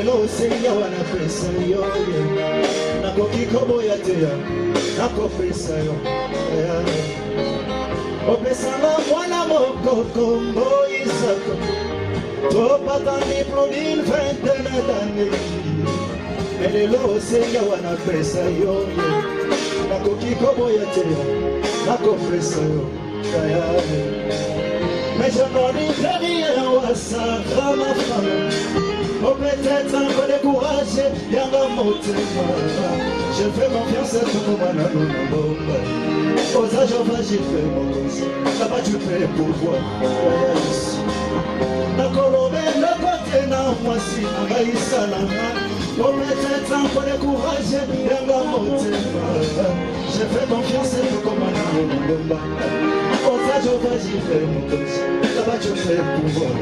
Elelo Seigneur wana pesa yo nakoki koboya te nakopesa yo opesanga mwana moko kombo Isaka topatani plus d'une vingtaine d'années Elelo Seigneur wana pesa yo nakoki koboya te nakopesa yo mais je n'en dis rien à ça ma femme. Oh peut-être un peu de courage, y'a motema. Je fais confiance à tout le monde. Aux âges j'ai fait mon conseil. Là-bas tu fais pour voir. La colombe le côté n'a moi si Aïssa Lama. Oh peut-être un peu de courage, y'a motema. Je fais confiance à tout le monde. Aux âges j'ai fait mon conseil. Là-bas tu fais pour voir.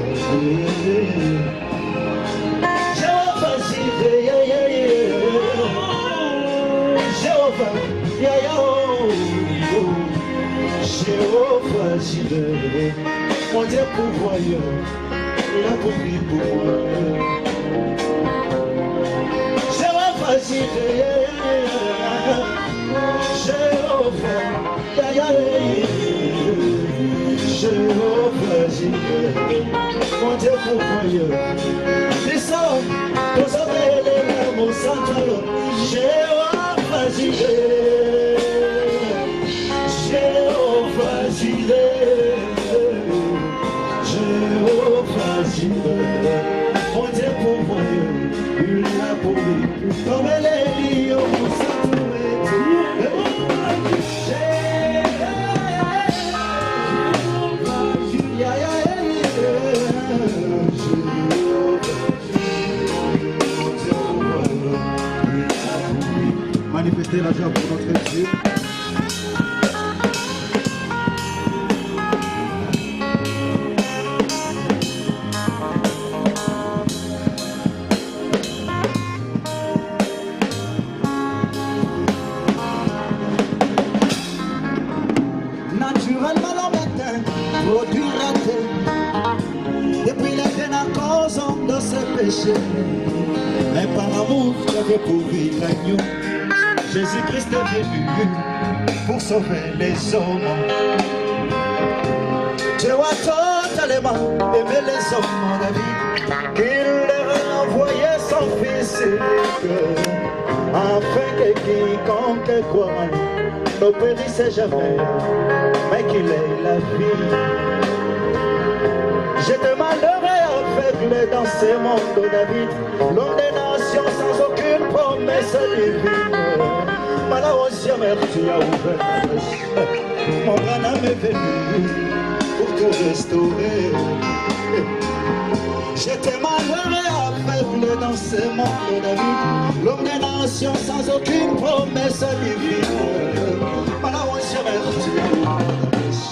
Jéhovah Jireh, mon Dieu pourvoyeur, il a pourvu pour moi. Jéhovah Jireh, Jéhovah, Jéhovah Jireh, mon Dieu pourvoyeur. Descends, nous avons les larmes au centre, Jéhovah Jireh. Jéhovah Jireh, Jéhovah Jireh, mon Dieu pourvoyeur, il a pourvu, comme les lions s'entourent. Manifestez la joie pour notre Dieu. Naturellement le matin, produit raté. Depuis les cause de ses péchés. Mais par amour, tu avais pourvu l'agneau. Jésus-Christ est venu pour sauver les hommes. Dieu a totalement aimé les hommes, David, qu'il leur a envoyé son fils unique, afin que quiconque croit en lui ne périsse jamais, mais qu'il ait la vie. J'étais malheureux, aveugle dans ce monde, David, l'homme des nations sans aucune promesse divine. Malheureusement, tu as ouvert la brèche. Mon grand âme est venu pour tout restaurer. J'étais malheureux, aveugle dans ce monde, David, l'homme des nations sans aucune promesse divine. Malheureusement, tu as ouvert la brèche.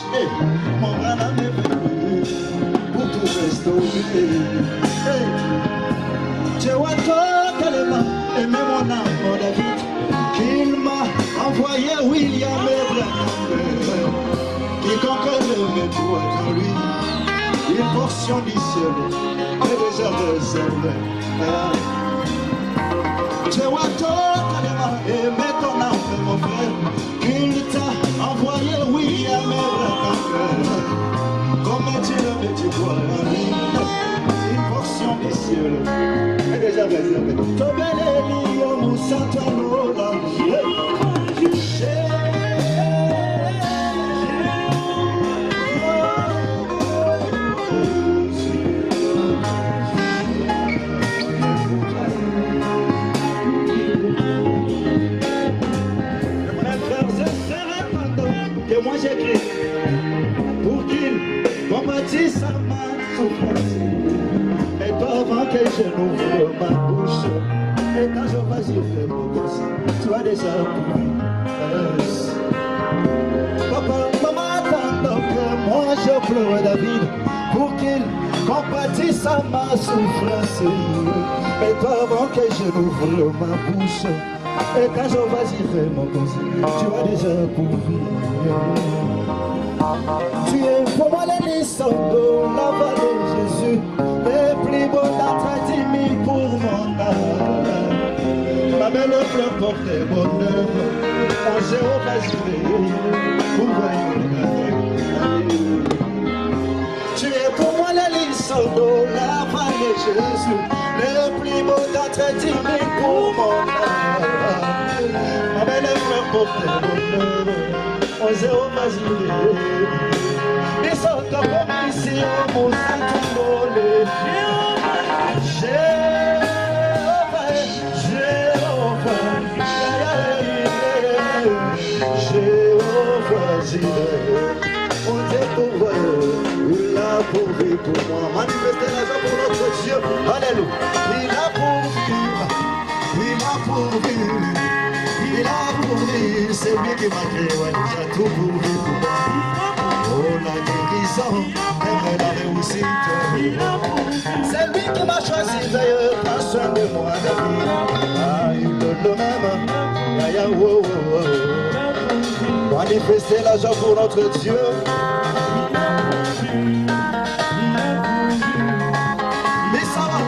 Mon grand âme est venu pour tout restaurer. Dieu a totalement aimé mon âme, David, qu'il m'a envoyé William Branham. Quiconque le met en lui, une portion du ciel est déjà réservée. Dieu a totalement aimé ton âme, mon frère, qu'il t'a envoyé William Branham. Comme tu le mets en lui, une portion du ciel est déjà réservée. Tomber les lions, Moussa, Tanola. Que moi j'écris pour qu'il compatisse à ma souffrance. Et toi avant que je n'ouvre ma bouche, et quand je vais y faire mon gosse, tu as déjà pourvu. Papa, maman attend que moi je pleure, David, pour qu'il compatisse à ma souffrance. Et toi avant que je n'ouvre ma bouche, et quand je vais y faire mon gosse, tu as déjà pourvu. Tu es pour moi l'hérisson de la vallée, Jésus, les plus beaux d'entre 10 000 pour mon âme. fleur portait bonheur. On s'est repassé, vous voyez. Tu es pour moi la licence de la voix de Jésus, le plus beau d'entre divin pour mon âme. Ma belle fleur portait bonheur. On s'est repassé. Ils sont comme ici, on s'est envolé. On dit pour vous, il a pourvu pour moi. Manifestez la joie pour notre Dieu. Alléluia. Il a pourvu, il a pourvu, il a pourvu. C'est lui qui m'a créé, il a tout pourvu pour moi. Oh, la guérison, elle est la réussite. C'est lui qui m'a choisi d'ailleurs, pas soin de moi, David. Ah, il donne le même. Yaya, wow, wow, wow. Manifestez la joie pour notre Dieu. Mais ça va,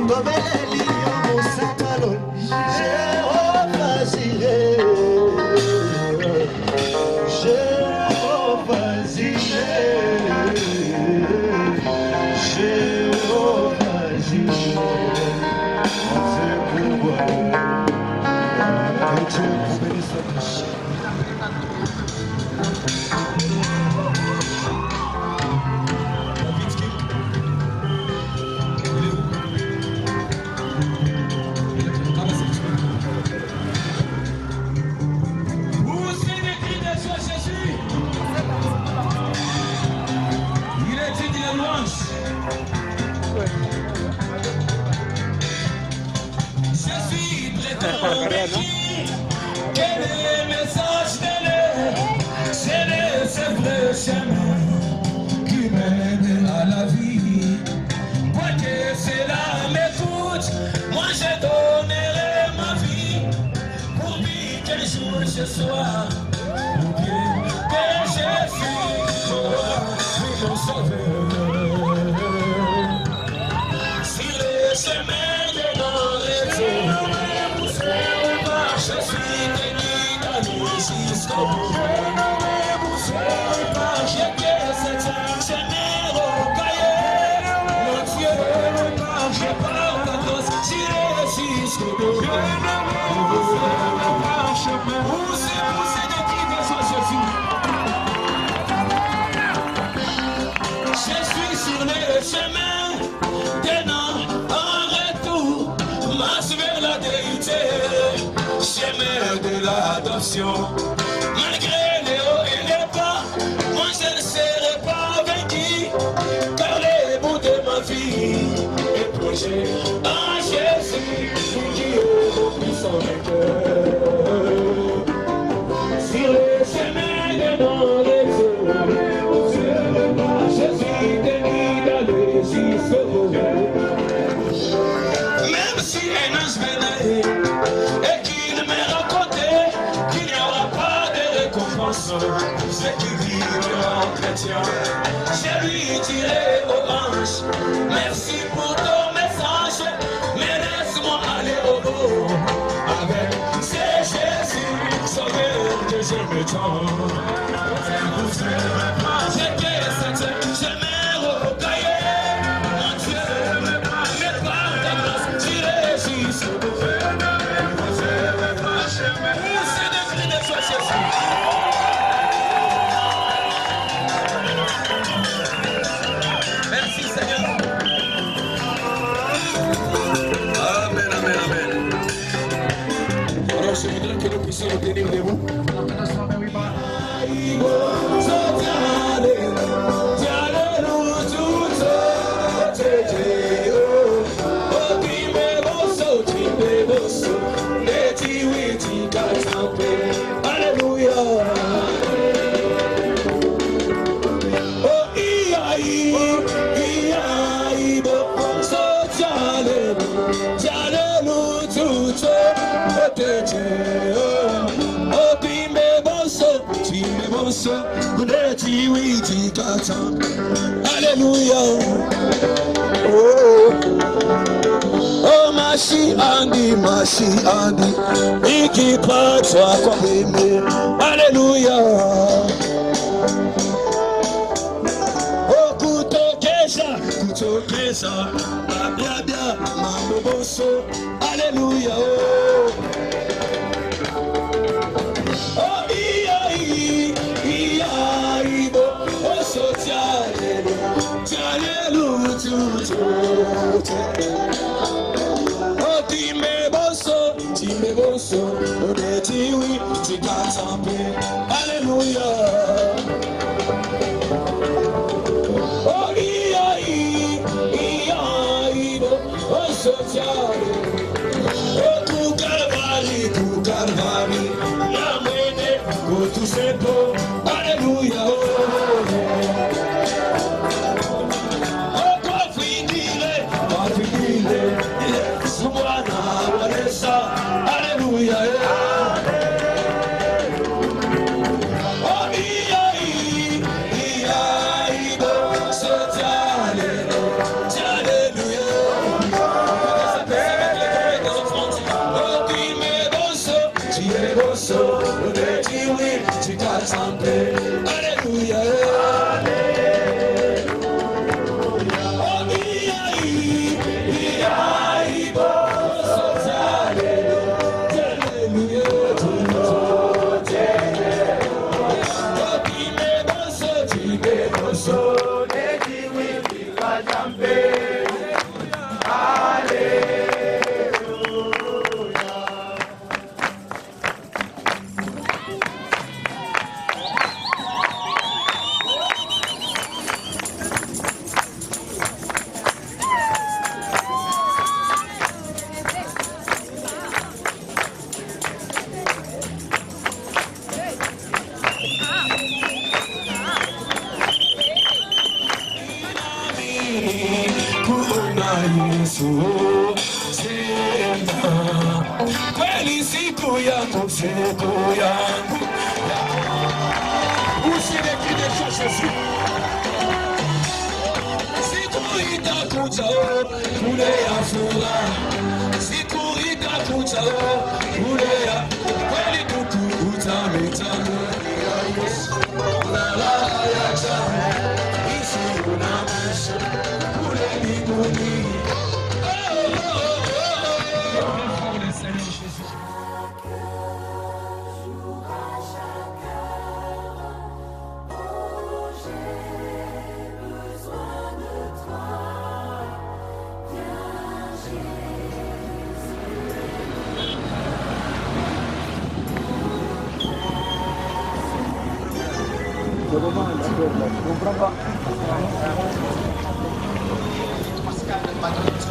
comme les lions au Saint-Talon, Jéhovah Jireh, Jéhovah Jireh, Jéhovah Jireh. C'est pour moi, que Dieu vous bénisse tous. Quel est le message de l'air? C'est le vrai chemin qui mène à la vie. Quoi que cela m'écoute, moi je donnerai ma vie pour lui qu'un jour je sois ou bien que je suis mon sauveur. Sur le chemin de nos rêves, je suis béni d'aller jusqu'au bout. J'ai que cette chemin rocaillée. Mon Dieu, je parle à tous, j'irai jusqu'au bout. Poussez de qui besoin Jésus. Je suis sur le chemin, tenant en retour, marche vers la déité. Chemin de l'adoption. Malgré les hauts et les bas, moi je ne serai pas vaincu, car les bouts de ma vie est plongé en Jésus qui remplit son cœur. Sur le chemin de nos rêves, je suis béni d'aller jusqu'au bout. Même si un ange venait et qu'il me racontait qu'il n'y aura pas de récompense pour ceux qui vivent en chrétien, je lui dirai aux anges, merci pour ton message, mais laisse-moi aller au bout. Avec c'est Jésus, sauveur que je me tends. J'ai que cette chemin rocaillé, mon Dieu, mais par ta grâce, j'irai jusqu'au bout. Merci Seigneur. Amen, amen, amen. Alors je voudrais que nous puissions nous tenir debout. bosso, uneti witi kata. Hallelujah. Oh, Mashi Andi, Iki Patwa kwa bime. Hallelujah. Oh, kutokesha, bia, mambo bosso. Hallelujah. Oh, ibo, bosso tialelu, oh, time bosso, odetiwi, tikatampe. Hallelujah. Oh, ibo, bosso tialelu. Oh, kukarvali, yamene, kutusepo. Hallelujah. Oh, kwafidile, Subhana Walesa. Hallelujah. Oh, ibo, so tialelu. So let you win to God's Hallelujah. Kweli siku yangu usirekebishe sisi siku itakuja kule ya furaha siku itakuja kule ya kweli utamitana la ya jana isi unamesha kule mbinguni.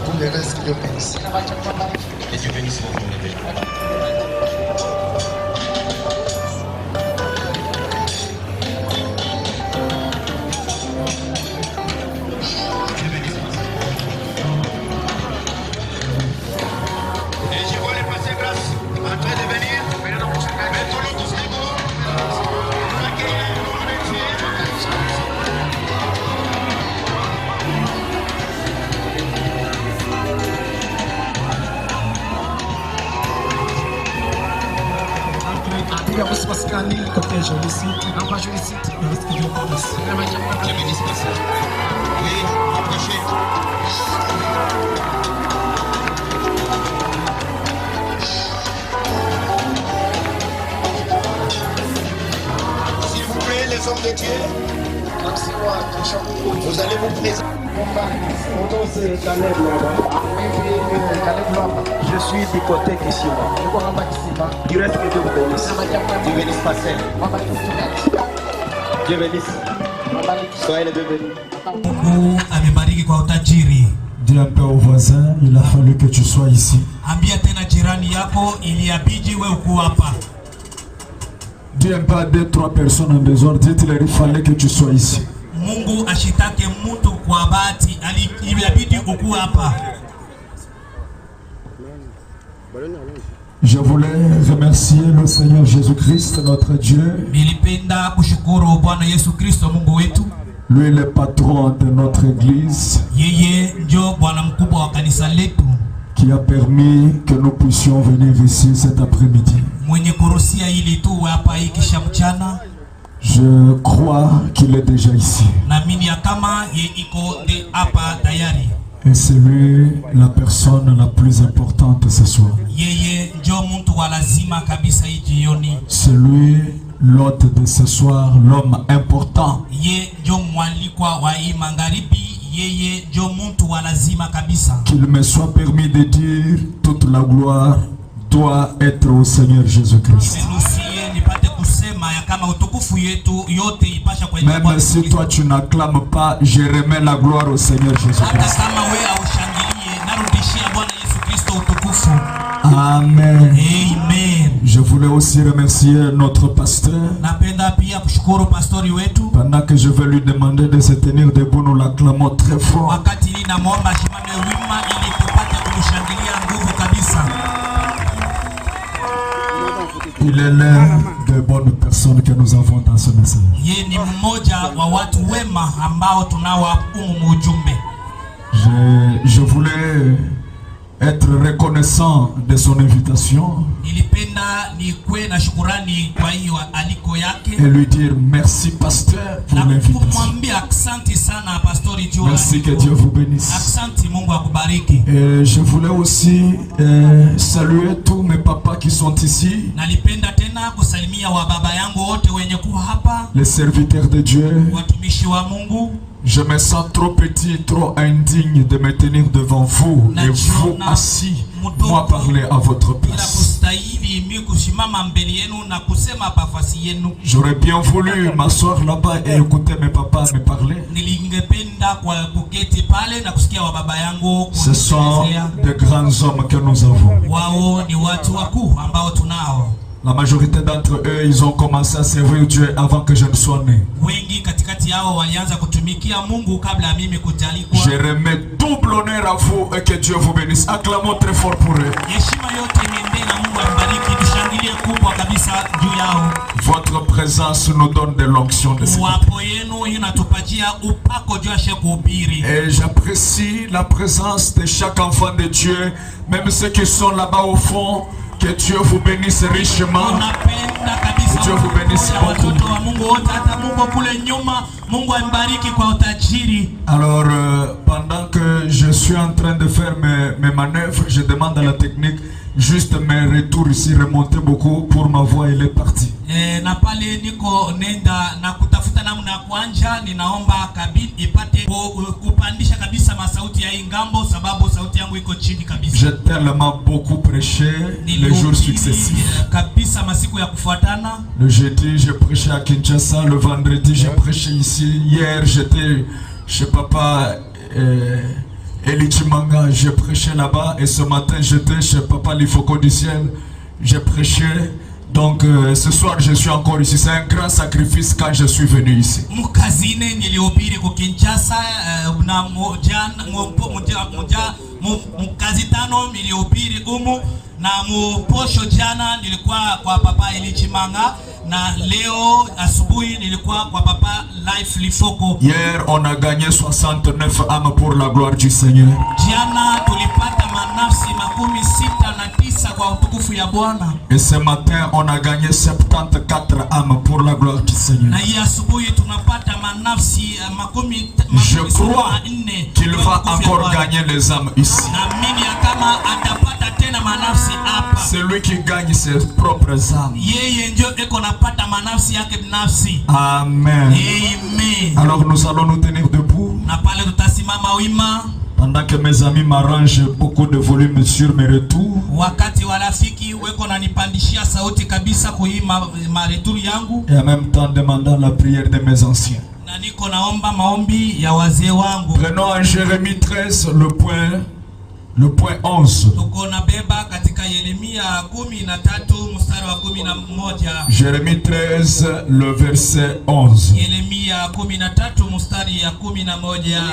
Pour les restes qui le bénissent. Et Dieu bénisse vos journées. Você vai ficar ali, côté joli site, non pas joli site, le risque de commencer. Dieu bénisse personne. Oui, approchez. S'il vous plaît, les hommes de Dieu, vous allez vous présenter. Je suis du côté d'ici. Du reste que Dieu vous bénisse. Dieu bénisse Pascal. Dieu bénisse. Soyez les deux bénis. Mungu amebariki kwa utajiri. Dis un peu au voisin, il a fallu que tu sois ici. Ambia tena jirani yako iliabidi wewe uko hapa. Dis un peu à 2-3 personnes en désordre, dites-leur il fallait que tu sois ici. Mungu ashitake mtu kwa bahati, iliabidi uko hapa. Je voulais remercier le Seigneur Jésus-Christ, notre Dieu. Nilipenda kushukuru Bwana Yesu Kristo Mungu wetu. Lui le patron de notre église. Yeye ndio Bwana mkubwa wa kanisa letu. Qui a permis que nous puissions venir ici cet après-midi. Mwenye kuruhusia ili tu hapa ikisha mchana. Je crois qu'il est déjà ici. Naamini kama yeye iko hapa tayari. Et c'est lui la personne la plus importante ce soir. Yeye ndio mtu wa lazima kabisa hii jioni. C'est lui l'hôte de ce soir, l'homme important. Yeye ndio mwalikwa wa hii magharibi. Yeye ndio mtu wa lazima kabisa. Qu'il me soit permis de dire toute la gloire doit être au Seigneur Jésus-Christ. Même si toi tu n'acclames pas, je remets la gloire au Seigneur Jésus-Christ. Amen. Amen. Je voulais aussi remercier notre pasteur. Pendant que je vais lui demander de se tenir debout, nous l'acclamons très fort. Il est l'un des bonnes personnes que nous avons dans ce message. Je voulais être reconnaissant de son invitation et lui dire merci pasteur pour l'invitation. Merci, que Dieu vous bénisse. Et je voulais aussi saluer tous mes papas qui sont ici, les serviteurs de Dieu. Je me sens trop petit, trop indigne de me tenir devant vous et vous assis, moi parler à votre place. J'aurais bien voulu m'asseoir là-bas et écouter mes papas me parler. Ce sont de grands hommes que nous avons. La majorité d'entre eux, ils ont commencé à servir Dieu avant que je ne sois né. Je remets double honneur à vous et que Dieu vous bénisse. Acclamons très fort pour eux. Votre présence nous donne de l'onction de Seigneur. Et j'apprécie la présence de chaque enfant de Dieu, même ceux qui sont là-bas au fond. Que Dieu vous bénisse richement. Que Dieu vous bénisse beaucoup. Alors, pendant que je suis en train de faire mes manœuvres, je demande à la technique juste mes retours ici, remonter beaucoup pour ma voix, elle est partie. J'ai tellement beaucoup prêché les jours successifs. Le jeudi, j'ai prêché à Kinshasa. Le vendredi, j'ai prêché ici. Hier, j'étais chez papa Eli Chimanga. J'ai prêché là-bas. Et ce matin, j'étais chez papa Lifoko du ciel. J'ai prêché. Donc ce soir je suis encore ici. C'est un grand sacrifice quand je suis venu ici. Na posho jana nilikuwa kwa papa Eli Chimanga na leo asubuhi nilikuwa kwa papa Life Lifoko. Hier on a gagné 69 âmes pour la gloire du Seigneur. Jana tulipata manafsi 69 kwa utukufu ya Bwana. Et ce matin on a gagné 74 âmes pour la gloire du Seigneur. Na hii asubuhi tunapata manafsi Je crois qu'il va encore gagner les âmes ici. Naamini kama atapata tena manafsi hapa. C'est lui qui gagne ses propres âmes. Yeye ndio eko napata manafsi yake binafsi. Amen. Amen. Alors nous allons nous tenir debout. Na pale tutasimama wima. Pendant que mes amis m'arrangent beaucoup de volume sur mes retours. Wakati warafiki weko nanipandishia sauti kabisa kuima mareturu yangu. Et en même temps demandant la prière de mes anciens. Na niko naomba maombi ya wazee wangu. Prenons en Jérémie 13 le point Le point 11. Jérémie 13, le verset 11.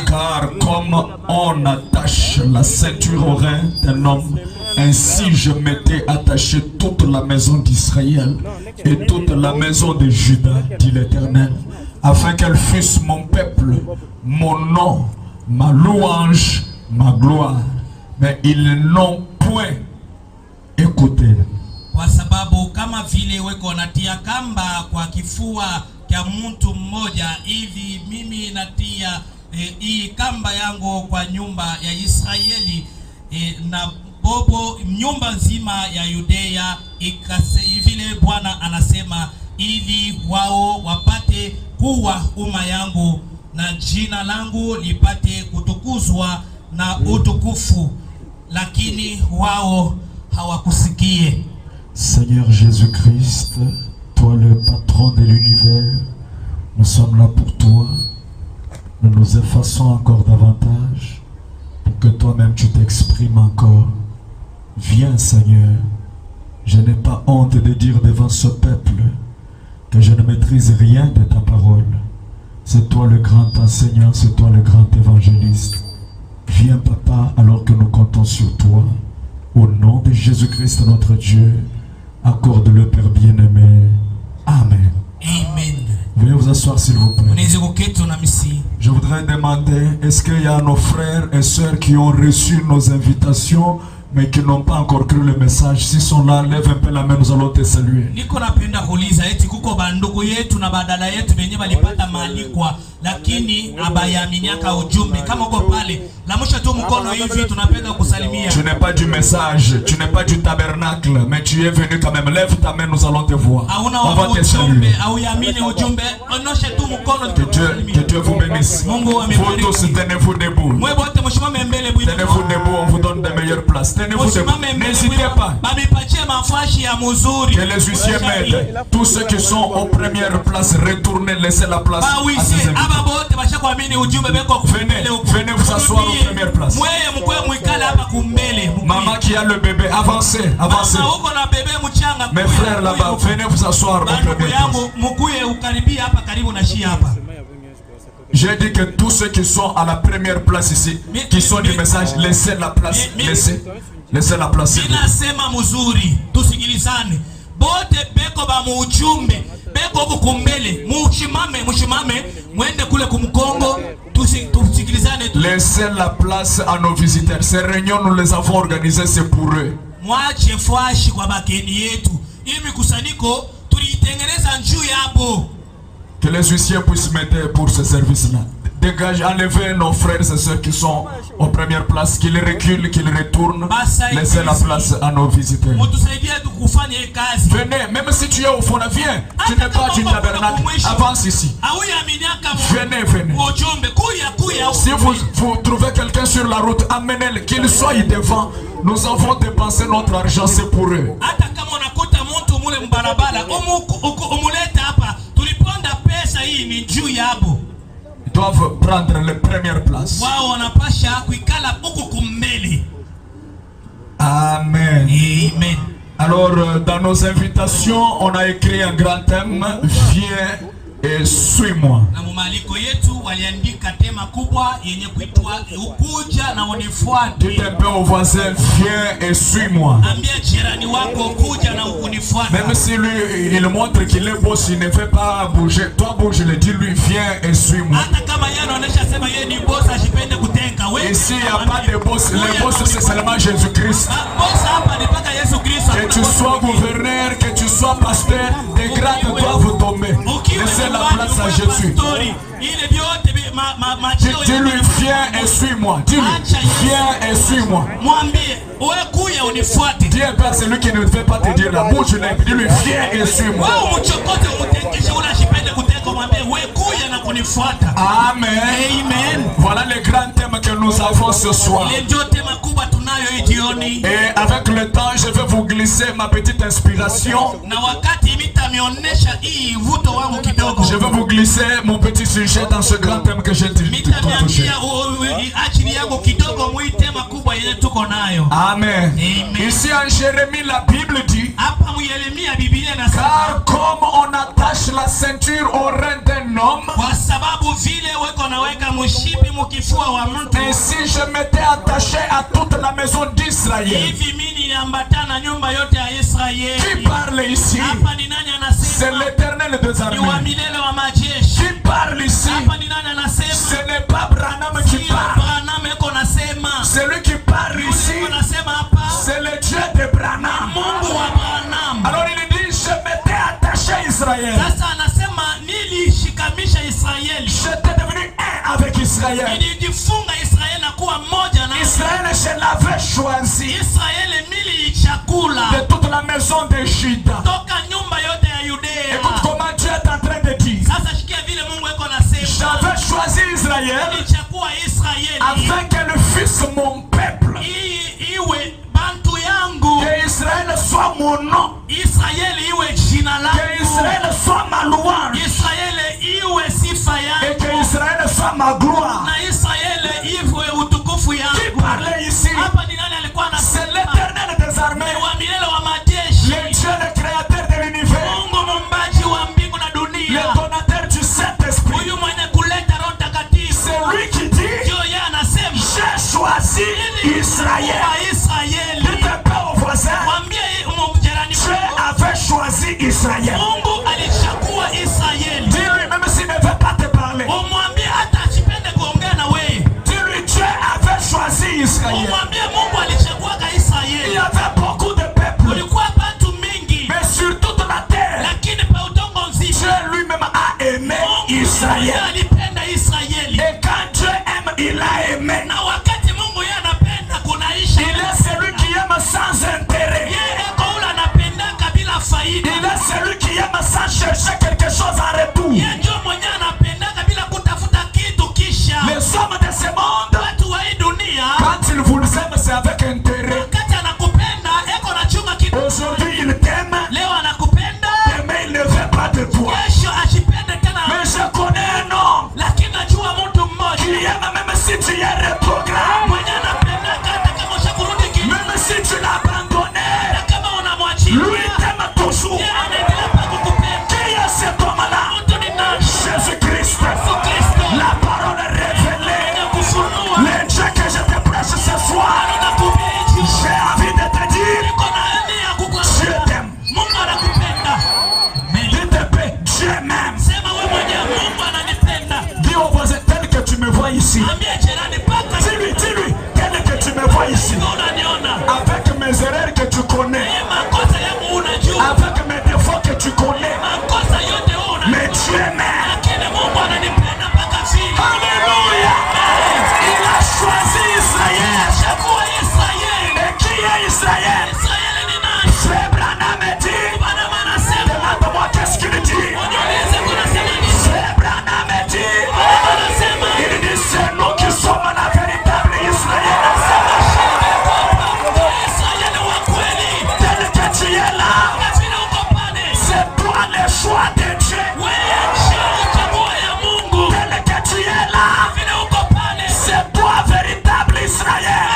Car comme on attache la ceinture au rein d'un homme, ainsi je m'étais attaché toute la maison d'Israël et toute la maison de Juda, dit l'Éternel, afin qu'elle fût mon peuple, mon nom, ma louange, ma gloire. Mais ils n'ont point écouté. Kwa sababu kama vile weko natia kamba kwa kifua kia mtu mmoja, hivi mimi natia hii kamba yangu kwa nyumba ya Israeli na bobo nyumba nzima ya Yudea, vile Bwana anasema, ili wao wapate kuwa umma yangu na jina langu lipate kutukuzwa na utukufu, lakini wao hawakusikie. Seigneur Jésus-Christ, toi le patron de l'univers, nous sommes là pour toi. Nous nous effaçons encore davantage pour que toi-même tu t'exprimes encore. Viens Seigneur, je n'ai pas honte de dire devant ce peuple que je ne maîtrise rien de ta parole. C'est toi le grand enseignant, c'est toi le grand évangéliste. Viens Papa, alors que nous comptons sur toi. Au nom de Jésus-Christ notre Dieu, accorde-le Père bien-aimé. Amen. Amen. Veuillez vous asseoir s'il vous plaît. Je voudrais demander, est-ce qu'il y a nos frères et sœurs qui ont reçu nos invitations mais qui n'ont pas encore cru le message? S'ils sont là, lève un peu la main, nous allons te saluer. Tu n'es pas du message, tu n'es pas du tabernacle, mais tu es venu quand même. Lève ta main, nous allons te voir. On va te saluer. Que Dieu vous bénisse. Vous tous, tenez-vous debout. Tenez-vous debout, on vous donne des meilleures places. Tenez-vous debout. N'hésitez pas. Que les huissiers m'aident. Tous ceux qui sont aux premières places, retournez, laissez la place à ces invités. Venez vous asseoir aux premières places. Maman qui a le bébé, avancez, avancez. Mes frères là-bas, venez vous asseoir aux premières places. J'ai dit que tous ceux qui sont à la première place ici, qui sont du message, laissez la place, laissez la place. Laissez la place à nos visiteurs. Ces réunions, nous les avons organisées, c'est pour eux. Que les huissiers puissent m'aider pour ce service-là. Dégage, enlevez nos frères et sœurs qui sont aux premières places, qu'ils reculent, qu'ils retournent. Laissez la place à nos visiteurs. Venez, même si tu es au fond, viens. Tu n'es pas du tabernacle. Avance ici. Venez, venez. Si vous trouvez quelqu'un sur la route, amenez-le, qu'il soit devant. Nous avons dépensé notre argent, c'est pour eux. Ils doivent prendre les premières places. Amen. Amen. Alors, dans nos invitations, on a écrit un grand thème. Viens et suis-moi. Dites un peu au voisin, viens et suis-moi. Même si lui, il montre qu'il est boss, il ne fait pas bouger. Toi, bouge, il dit lui, viens et suis-moi. Ici, il n'y a pas de boss. Le boss, c'est seulement Jésus-Christ. Que tu sois gouverneur, que tu sois pasteur, des grades doivent tomber. Laissez la place à Jésus. Dis-lui, viens et suis-moi. Dis-lui, viens et suis-moi. Dis un peu à celui qui ne veut pas te dire la bouche. Dis-lui, viens et suis-moi. Amen. Amen. Voilà les grands thèmes que nous avons ce soir. Et avec le temps, je vais vous glisser ma petite inspiration. Je vais vous glisser mon petit sujet dans ce grand thème que j'ai touché. tuko nayo. Amen. Amen. Ici en Jérémie, la Bible dit, hapa Yeremia Biblia inasema, car comme on attache la ceinture au rein d'un homme, kwa sababu vile weko naweka mshipi mkifua wa mtu, ainsi je m'étais attaché à toute la maison d'Israël. hivi mimi niliambatana nyumba yote ya Israeli. Qui parle ici? Hapa ni nani anasema? C'est l'Éternel des Ni wa armées. milele wa majeshi. Qui parle ici? Hapa ni nani anasema? Ce n'est pas Branham qui Sio parle. Branham eko nasema. Celui qui parle ici, Eko nasema hapa, c'est le Dieu de Branham. Mungu wa Branham. Alors il dit, je m'étais attaché à Israël. Sasa anasema nilishikamisha Israeli. J'étais devenu un avec Israël. Nilijifunga Israeli na kuwa mmoja na Israël, je l'avais choisi Israeli milichakula de toute la maison de Juda. toka nyumba yote ya Yudea. Écoute comment Dieu est en train de dire. Sasa shikia vile Mungu eko nasema. J'avais choisi Israël Nilichakua Israeli afin que le fils mon peuple, iwe bantu yangu. que Israël soit mon nom, Israeli iwe jina langu. que Israël soit ma louange Israeli iwe sifa et que yangu. Israël soit ma gloire. Na Israeli iwe utukufu Qui yangu. parlait ici? Hapa ni nani alikuwa C'est anasema? l'Éternel des armées, Ni wa milele wa majeshi. le Dieu, le créateur de l'univers, Mungu muumbaji wa mbingu na le dunia. donateur du Saint-Esprit. Huyu mwenye kuleta Roho Mtakatifu. C'est lui qui dit, Ndio yeye anasema, j'ai choisi Israël. wa Israeli. Dites un peu au voisin, Mwambie jirani Dieu wako, avait choisi Israël. Mungu alichagua Israeli. Dis-lui, même s'il ne veut pas te parler, Umwambie hata asipende kuongea na wewe. dis-lui, Dieu avait choisi Israël. Umwambie Mungu alichagua Il y Israeli. avait beaucoup de peuples, Kulikuwa watu mingi, mais sur toute la terre, lakini pa udongo Dieu nzima lui-même a aimé Mungu Israël. alipenda Israeli. Et quand Dieu aime, il a aimé. Na wakati Mungu yeye anapenda kunaisha. Il est celui qui aime sans intérêt. Yeye eko ule anapendaka bila faida. Il est celui qui aime sans chercher quelque chose en retour. Yeye ndio mwenyewe anapendaka bila kutafuta kitu kisha. Les hommes de ce monde, Watu wa hii dunia quand ils vous aiment, c'est avec intérêt. wakati anakupenda eko nachunga kitu. Aujourd'hui, il t'aime, Leo anakupenda, demain, il ne veut pas de toi. kesho ashipende tena. Mais je connais un homme Lakini najua mtu qui mmoja aime même si tu es reprogrammé, mwenye anapendaka hata kama ushakurudi kitu. même si tu l'as abandonné, Na kama unamwachia, lui t'aime toujours. yeye anaendelea pa kukupenda. Qui est cet homme-là? Mtu ni nani? Jésus-Christ, Kristo. la parole révélée, Mwenye kufunua. le Dieu que je te prêche ce soir. Anakubiji. J'ai envie de te dire, Niko na nia ya Dieu kukuambia. t'aime. Mungu anakupenda. Dites un peu, Dieu m'aime. Sema wewe mwenyewe Mungu ananipenda. Dis au voisin tel que tu me vois ici. Ambia jirani paka Dis-lui, tel que tu me vois ici. unaniona. Avec mes erreurs que tu connais, Hii makosa yangu unajua. avec mes défauts que tu connais, Makosa yote unajua. mais Dieu m'aime. Lakini Mungu ananipenda mpaka vile. Alléluia. Il a choisi Israël. Chagua Israeli. Et qui est Israël? Israeli ni nani? Frère Branham dit, Bwana anasema, demande-moi qu'est-ce qu'il dit. uniulize kunasema nini? Frère Branham dit, Bwana anasema, il dit c'est nous qui sommes la véritable Israël. Israeli wa kweli. Tel que tu es là, Kama vile uko pale. c'est toi le choix de Dieu. Wewe chagua ya Mungu. Tel que tu es là, Vile uko pale. c'est toi véritable Israël.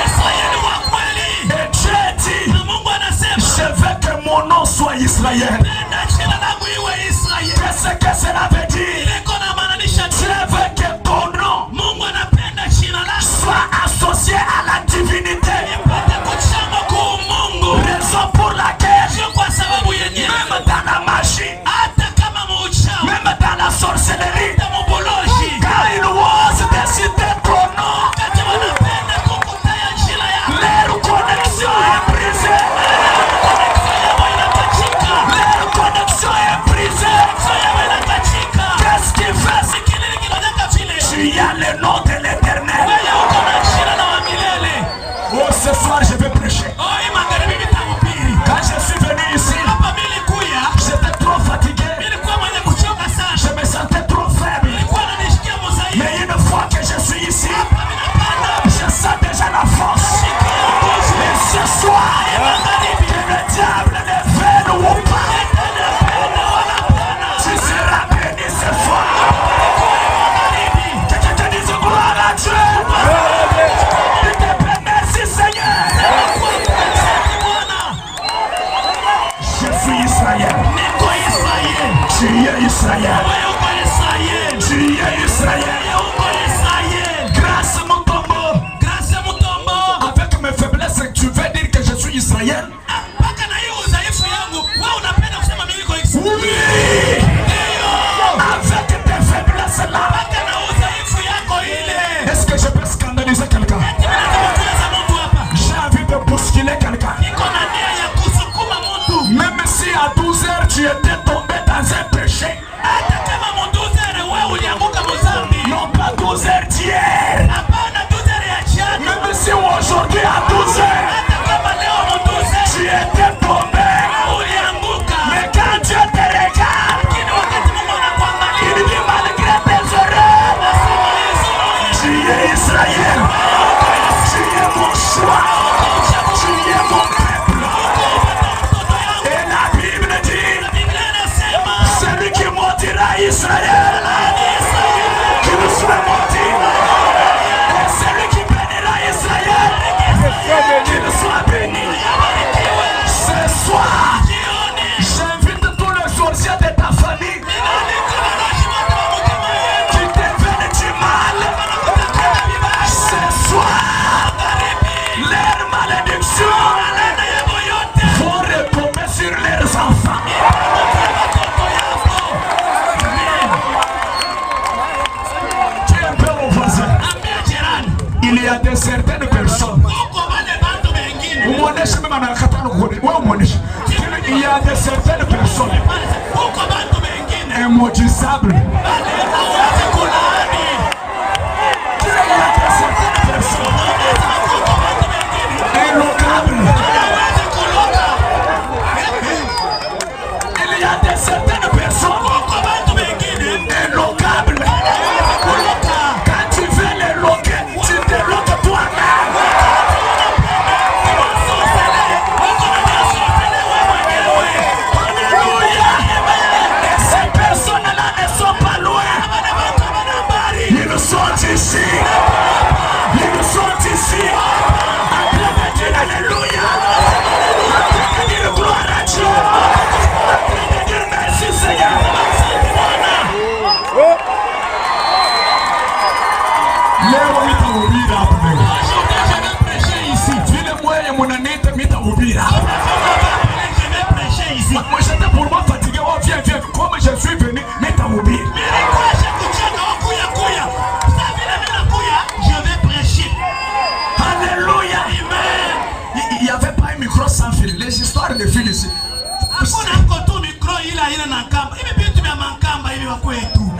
Israeli wa kweli. Et Dieu dit, Na Mungu anasema, je veux que mon nom soit Israël. penda jina langu iwe Israeli. Qu'est-ce que cela veut dire? Ile kona maanisha Dieu veut que ton nom Mungu anapenda jina lako soit associé à la divinité. ipate kuchangwa kwa Mungu. Raison pour laquelle, Sio kwa sababu yenyewe, même dans la magie, hata kama muuchawi, même dans la sorcellerie, hata muboloji, quand ils osent décider ton nom, wakati wanapenda kukutaya jina yako, leur connexion est brisée. yao inapachika. Leur 12h d'hier. Même si aujourd'hui à 12h, tu étais tombé. Mais quand Dieu te regarde, il dit malgré tes erreurs, tu es Israël. Tu es mon choix. Tu es mon peuple. Et la Bible dit, celui qui maudira Israël, qui nous soit maudit. Et celui qui bénira Israël, qui nous soit béni. Ce soir, j'invite tous les sorciers de ta famille qui te veulent du mal. Ce soir, leurs malédictions vont retomber sur leurs enfants. Tu es un peu mon voisin. Il y a de certaines personnes. Il y a de certaines personnes immobilisables. Il y a de certaines personnes illocables. Il y a de certaines personnes illocables. Quand tu veux les loquer, tu te loques toi-même. Ils sont ici. Ils sont ici. En train de dire Alléluia. En train de dire gloire à Dieu. En train de dire merci Seigneur. Leo nitahubiri hapo mbele. Je vais prêcher ici. Vile mwenye mnaniita nitahubiri hapo. Je vais prêcher ici. Moi j'étais pour moi fatigué. Oh viens. Comme je suis venu, nitahubiri. Je vais prêcher. Alléluia. Il n'y avait pas un micro sans fil. Les histoires de fil ici.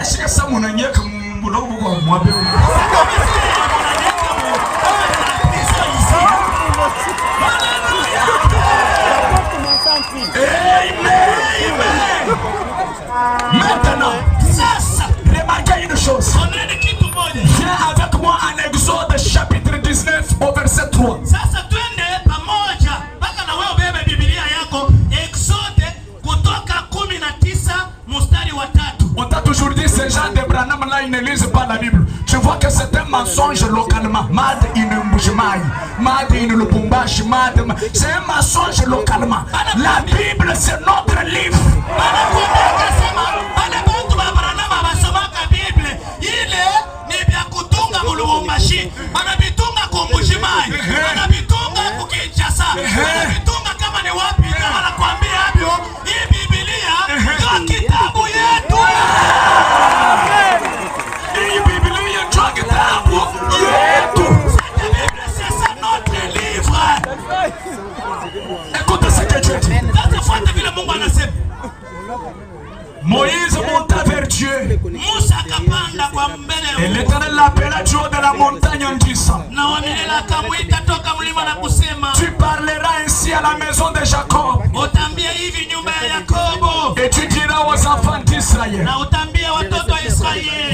Est-ce que ça m'a dit que mon nom moi maintenant, remarquez une chose. Viens avec moi en Exode chapitre 19 au verset 3. On t'a toujours dit ces gens de Branham là ils ne lisent pas la Bible. Tu vois que c'est un mensonge localement. Mad in Mbujimai, Mad in Lubumbashi, c'est un mensonge localement. La Bible c'est notre livre. Écoute ce que Dieu dit. Moïse monta vers Dieu. Et l'Éternel l'appela du haut de la montagne en disant, tu parleras ainsi à la maison de Jacob. Et tu diras aux enfants d'Israël,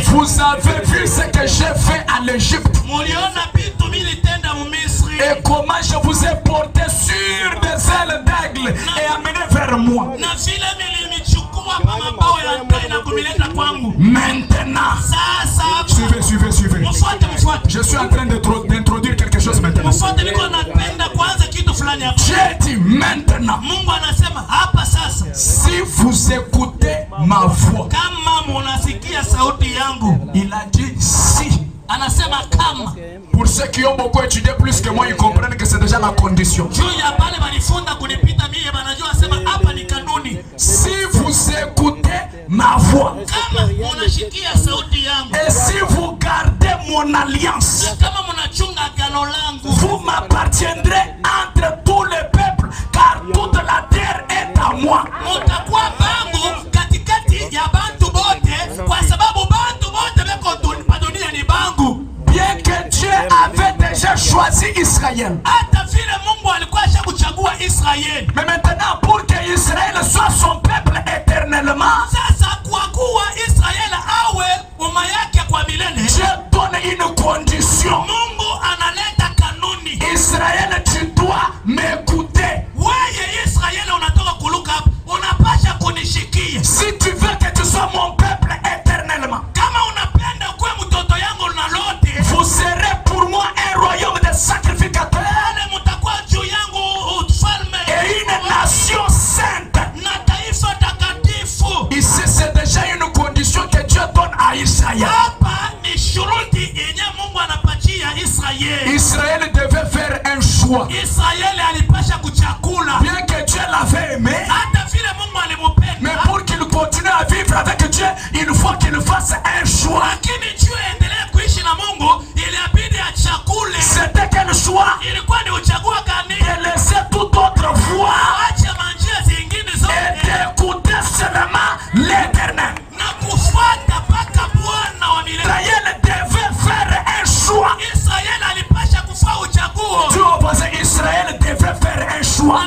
vous avez vu ce que j'ai fait à l'Égypte. Et comment je vous ai porté sur des ailes d'aigle et amené vers moi. Maintenant, suivez. Je suis en train d'introduire quelque chose maintenant. J'ai dit maintenant, si vous écoutez ma voix, il a dit si. Pour ceux qui ont beaucoup étudié plus que moi, ils comprennent que c'est déjà la condition. Si vous écoutez ma voix et si vous gardez mon alliance, vous m'appartiendrez entre tous les peuples, car toute la terre est à moi. Israël. Mais maintenant, pour que Israël soit son peuple éternellement, Dieu donne une condition. Israël, tu dois m'écouter. Si tu veux que tu sois mon peuple éternellement, vous serez pour moi un royaume de sacrificateurs et une nation sainte. Ici, c'est déjà une condition que Dieu donne à Israël. Israël devait faire un choix. Bien que Dieu l'avait aimé, mais pour qu'il continue à vivre avec Dieu, il faut qu'il fasse un choix. C'était quel choix? De laisser toute autre voie et d'écouter seulement l'Éternel. Israël devait faire un choix. Tu opposé, Israël devait faire un choix.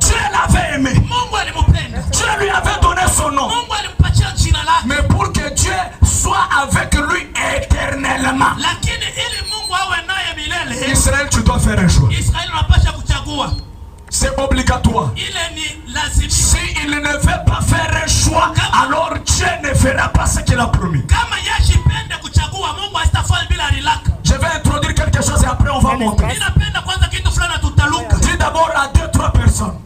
Dieu l'avait aimé. Dieu lui avait donné son nom. Mais pour que Dieu soit avec lui éternellement, Israël, tu dois faire un choix. C'est obligatoire. Si il ne veut pas faire un choix, alors Dieu ne fera pas ce qu'il a promis. Je vais introduire quelque chose et après on va montrer. Dis d'abord à 2-3 personnes.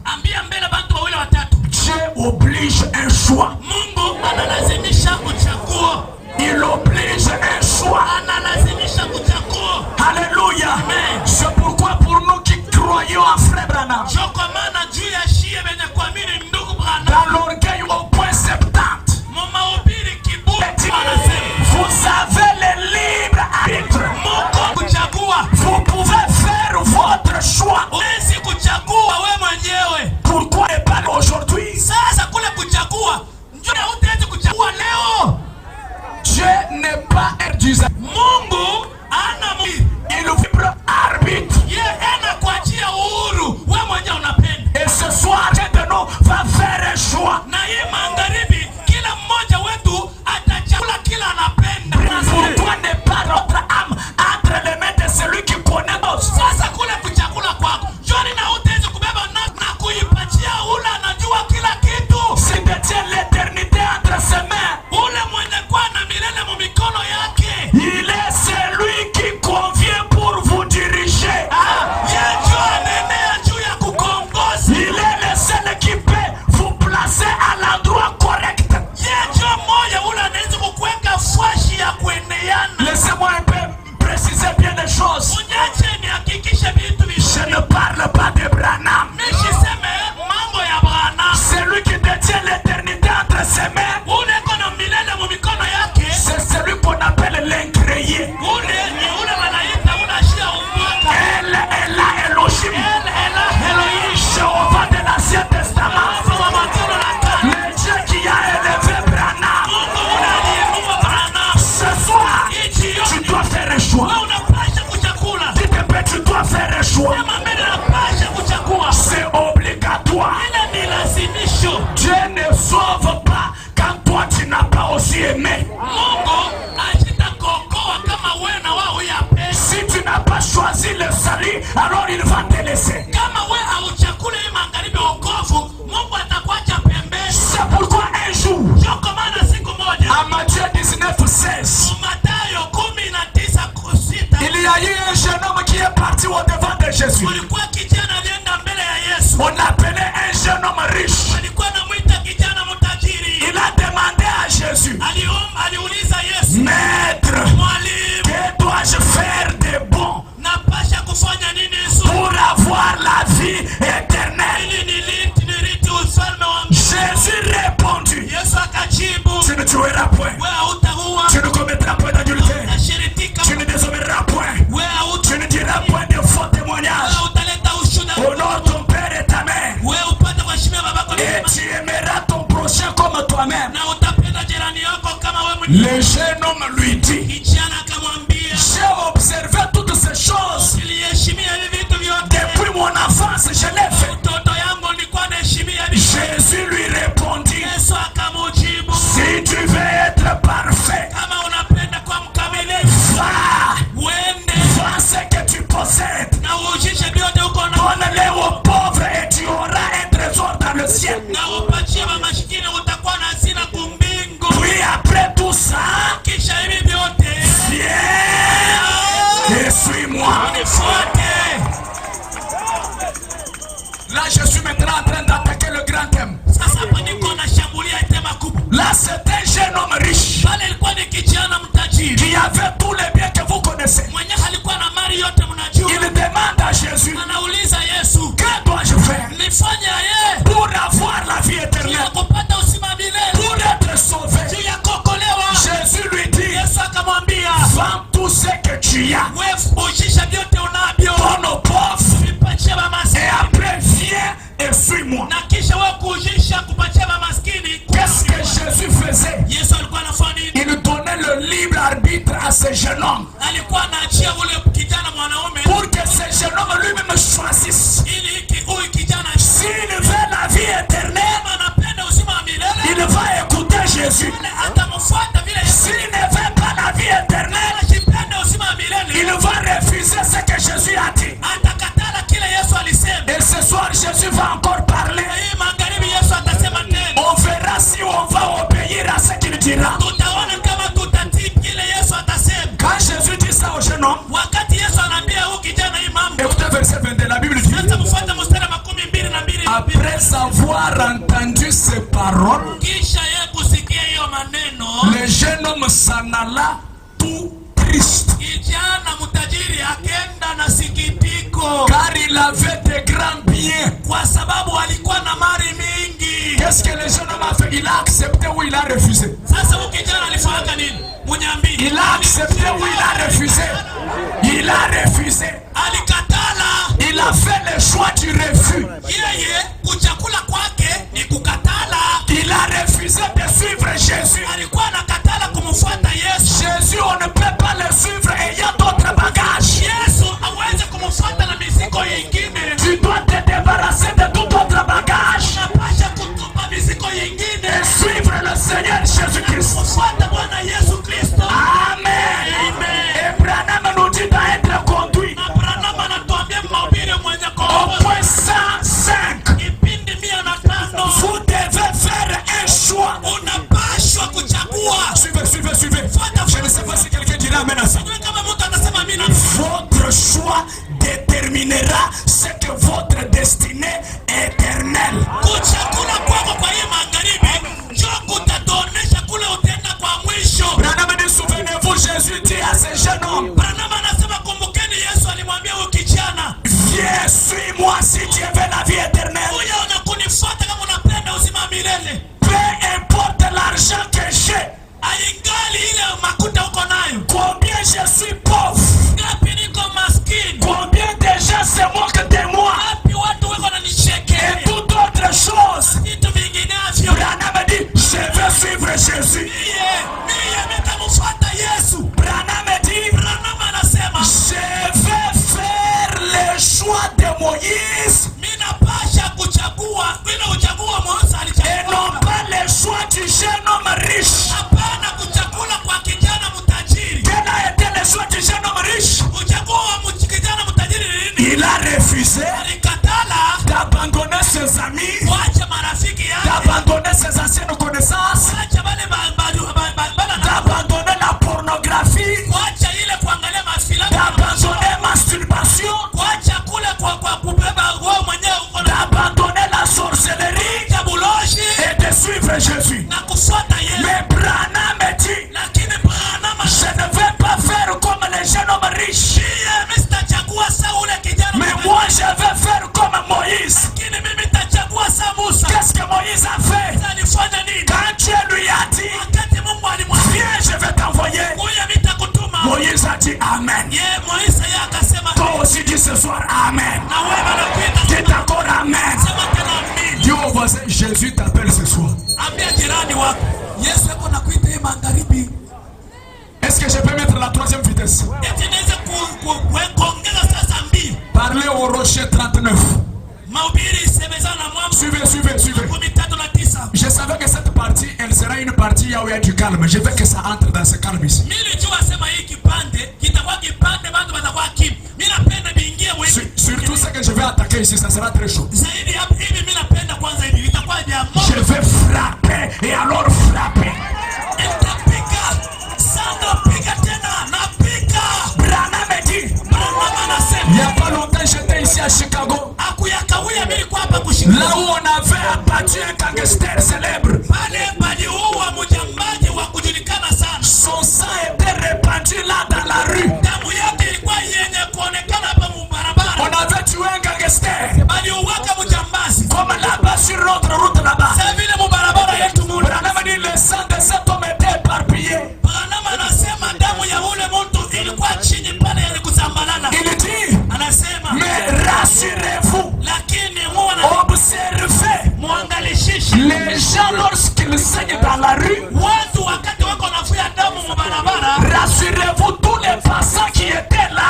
Dieu oblige un choix. Il oblige un choix. Alléluia. C'est pourquoi pour nous qui croyons en Frère Branham, dans l'orgueil au point 70, vous avez le libre arbitre. Vous pouvez faire votre choix. Pourquoi ne pas aujourd'hui? Dieu n'est pas un Dieu. Il vibre arbitre. Et ce soir, Dieu de nous va faire un choix. Pourquoi ne pas notre âme entre les mains de celui qui connaît nos si détient l'éternité entre ses mains, il est celui qui convient pour vous diriger. Il est le seul qui peut vous placer à l'endroit correct. Laissez-moi un peu préciser bien les choses. Je ne parle pas de Branham. Celui qui détient l'éternité entre ses mains, c'est celui qu'on appelle l'incréé. Elle est là, Elohim. Jéhovah de l'Ancien Testament. Le Dieu qui a élevé Branham. Ce soir, tu dois faire un choix. Dis-toi, tu dois faire un choix. C'est obligatoire. Dieu ne sauve pas quand toi tu n'as pas aussi aimé. Si tu n'as pas choisi le salut, alors il va te laisser. C'est pourquoi un jour, à Matthieu 19:16, il y a eu un jeune homme qui est parti au devant de Jésus. On l'appelait un jeune homme riche. Il a demandé à Jésus, Maître, que dois-je faire de bon pour avoir la vie éternelle? Jésus répondit, tu ne tueras point, tu ne commettras point d'adultère, tu ne désobéiras point, tu ne diras point de faux témoignages, honore ton père et ta mère, et tu aimeras ton prochain comme toi-même. Le jeune homme lui dit, j'ai observé je l'ai fait. Jésus lui répondit, si tu veux être parfait, va ce que tu possèdes, donne-le aux pauvres et tu auras un trésor dans le ciel. Puis après tout ça, viens et suis-moi. Là je suis maintenant en train d'attaquer le grand thème. Là c'est un jeune homme riche qui avait tous les biens que vous connaissez. Il demande à Jésus, que dois-je faire pour avoir la vie éternelle, pour être sauvé? Jésus lui dit, vends tout ce que tu as, donne aux pauvres, et après viens et suis-moi. Qu'est-ce que Jésus faisait? Il donnait le libre arbitre à ce jeune homme pour que ce jeune homme lui-même choisisse. S'il veut la vie éternelle, il va écouter Jésus. S'il ne veut pas la vie éternelle, il va refuser ce que Jésus a dit. Et ce soir Jésus va encore parler. On verra si on va obéir à ce qu'il dira. Quand Jésus dit ça au jeune homme, écoutez verset 22, la Bible dit, après avoir entendu ces paroles, le jeune homme s'en alla tout triste, car il avait de grands biens. Qu'est-ce que le jeune homme a fait? Il a accepté ou il a refusé? Il a accepté ou il a refusé? Il a refusé. Il a fait le choix du refus. Il a refusé de suivre Jésus. Jésus, on ne peut pas le suivre ayant d'autres bagages. Tu dois te débarrasser de tout autre bagage et suivre le Seigneur Jésus-Christ. Amen. Et Branham nous dit d'être conduit au point 105. Vous devez faire un choix. Suivez. Je ne sais pas si quelqu'un dira amen à ça. Votre choix déterminera ce que votre destinée éternelle. Branham dit, souvenez-vous, Jésus dit à ce jeune homme, viens, suis-moi si tu veux la vie éternelle. Peu importe l'argent que j'ai, combien je suis pauvre, combien de gens se moquent de moi, et toute autre chose. Branham dit, je veux suivre Jésus. Branham dit, je vais faire le choix de Moïse et non pas le choix du jeune homme riche. Quel a été le choix du jeune homme riche? Il a refusé d'abandonner ses amis, d'abandonner ses anciennes connaissances, d'abandonner la pornographie, d'abandonner la masturbation, d'abandonner la sorcellerie et de suivre Jésus. Mais Branham dit, je ne vais pas faire comme les jeunes hommes riches, mais moi je vais faire comme Moïse. Qu'est-ce que Moïse a fait? Quand Dieu lui a dit, viens, je vais t'envoyer, Moïse a dit Amen. Toi aussi dis ce soir Amen. Dis encore Amen. Dis au voisin, Jésus t'appelle ce soir. Est-ce que je peux mettre la troisième vitesse? Parlez au rocher 39. Suivez. Je savais que cette partie, elle sera une partie où il y a du calme. Je veux que ça entre dans ce calme ici. Surtout ce que je vais attaquer ici, ça sera très chaud. Je vais frapper et alors frapper. Branham me dit, il n'y a pas longtemps j'étais ici à Chicago. Là où on avait abattu un gangster célèbre. Son sang était répandu là dans la rue. On avait tué un gangster. Comme là-bas sur l'autre route là-bas. Branham dit le sang de cet homme était éparpillé. Il dit, mais rassurez-vous, observez les gens lorsqu'ils saignent dans la rue. Rassurez-vous, tous les passants qui étaient là,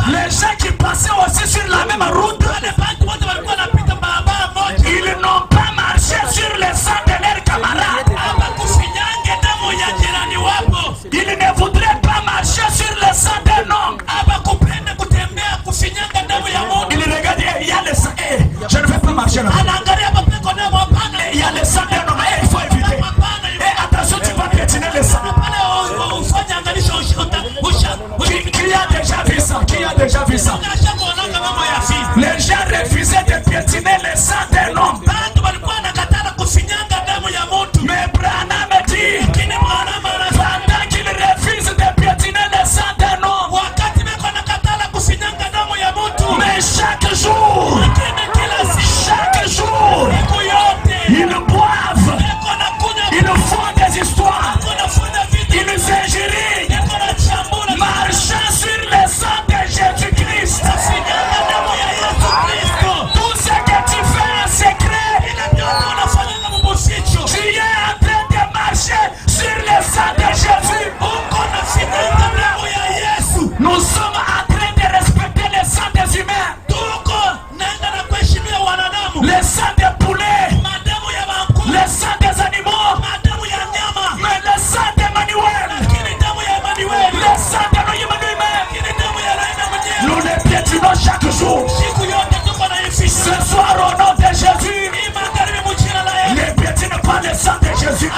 les gens qui passaient aussi sur la même route, ils n'ont pas marché sur le sang de leurs camarades. Ils ne voudraient pas marcher sur le sang d'un homme. Ils regardaient, il y a le sang. Je ne vais pas marcher là. Il y a le sang d'un homme. Il faut éviter. Et attention, tu vas piétiner le sang. Qui a déjà vu ça? Qui a déjà vu ça? Les gens refusaient de piétiner le sang d'un homme. Mais Branham me dit, pendant qu'il refuse de piétiner le sang d'un homme, mais chaque jour, ils boivent, ils font des histoires, ils s'injurient, marchant sur le sang de Jésus-Christ. Tout ce que tu fais en secret, tu es en train de marcher sur le sang de Jésus. Nous sommes en train de respecter le sang des humains, le sang des poulets, le sang des animaux, mais le sang d'Emmanuel, le sang de Emmanuel, nous les piétinons chaque jour. Ce soir au nom de Jésus, ne piétine pas le sang de Jésus.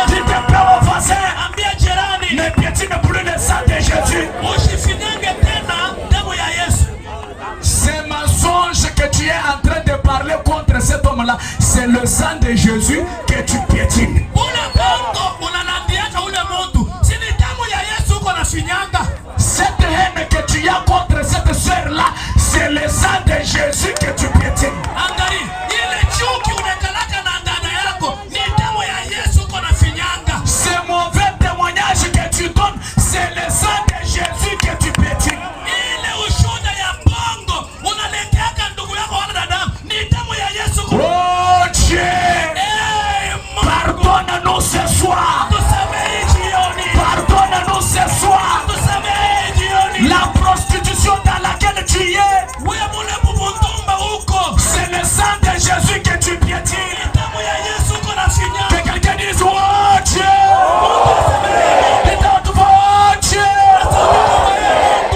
Dites pas au voisin, ne piétine plus le sang de Jésus. Ces mensonges que tu es en train de parler contre cet homme-là, c'est le sang de Jésus que tu piétines. Cette haine que tu as contre cette soeur-là, c'est le sang de Jésus que tu piétines. Ce mauvais témoignage que tu donnes, c'est le sang de Jésus que tu piétines. Oh Dieu, pardonne-nous ce soir. Pardonne-nous ce soir. La prostitution dans laquelle tu es, c'est le sang de Jésus que tu piétines. Que quelqu'un dise oh Dieu. Oh Dieu,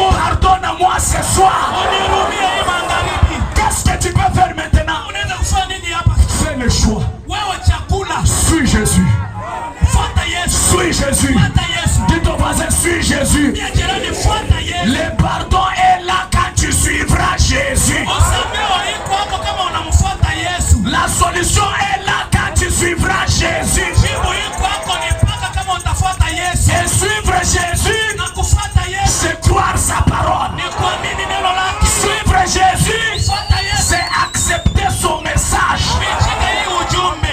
pardonne-moi ce soir. Qu'est-ce que tu peux faire maintenant? Fais le choix. Suis Jésus. Suis Jésus. Dis ton voisin, suis Jésus. Le pardon est là quand tu suivras Jésus. La solution est là quand tu suivras Jésus. Et suivre Jésus, c'est croire sa parole. Suivre Jésus, c'est accepter son message.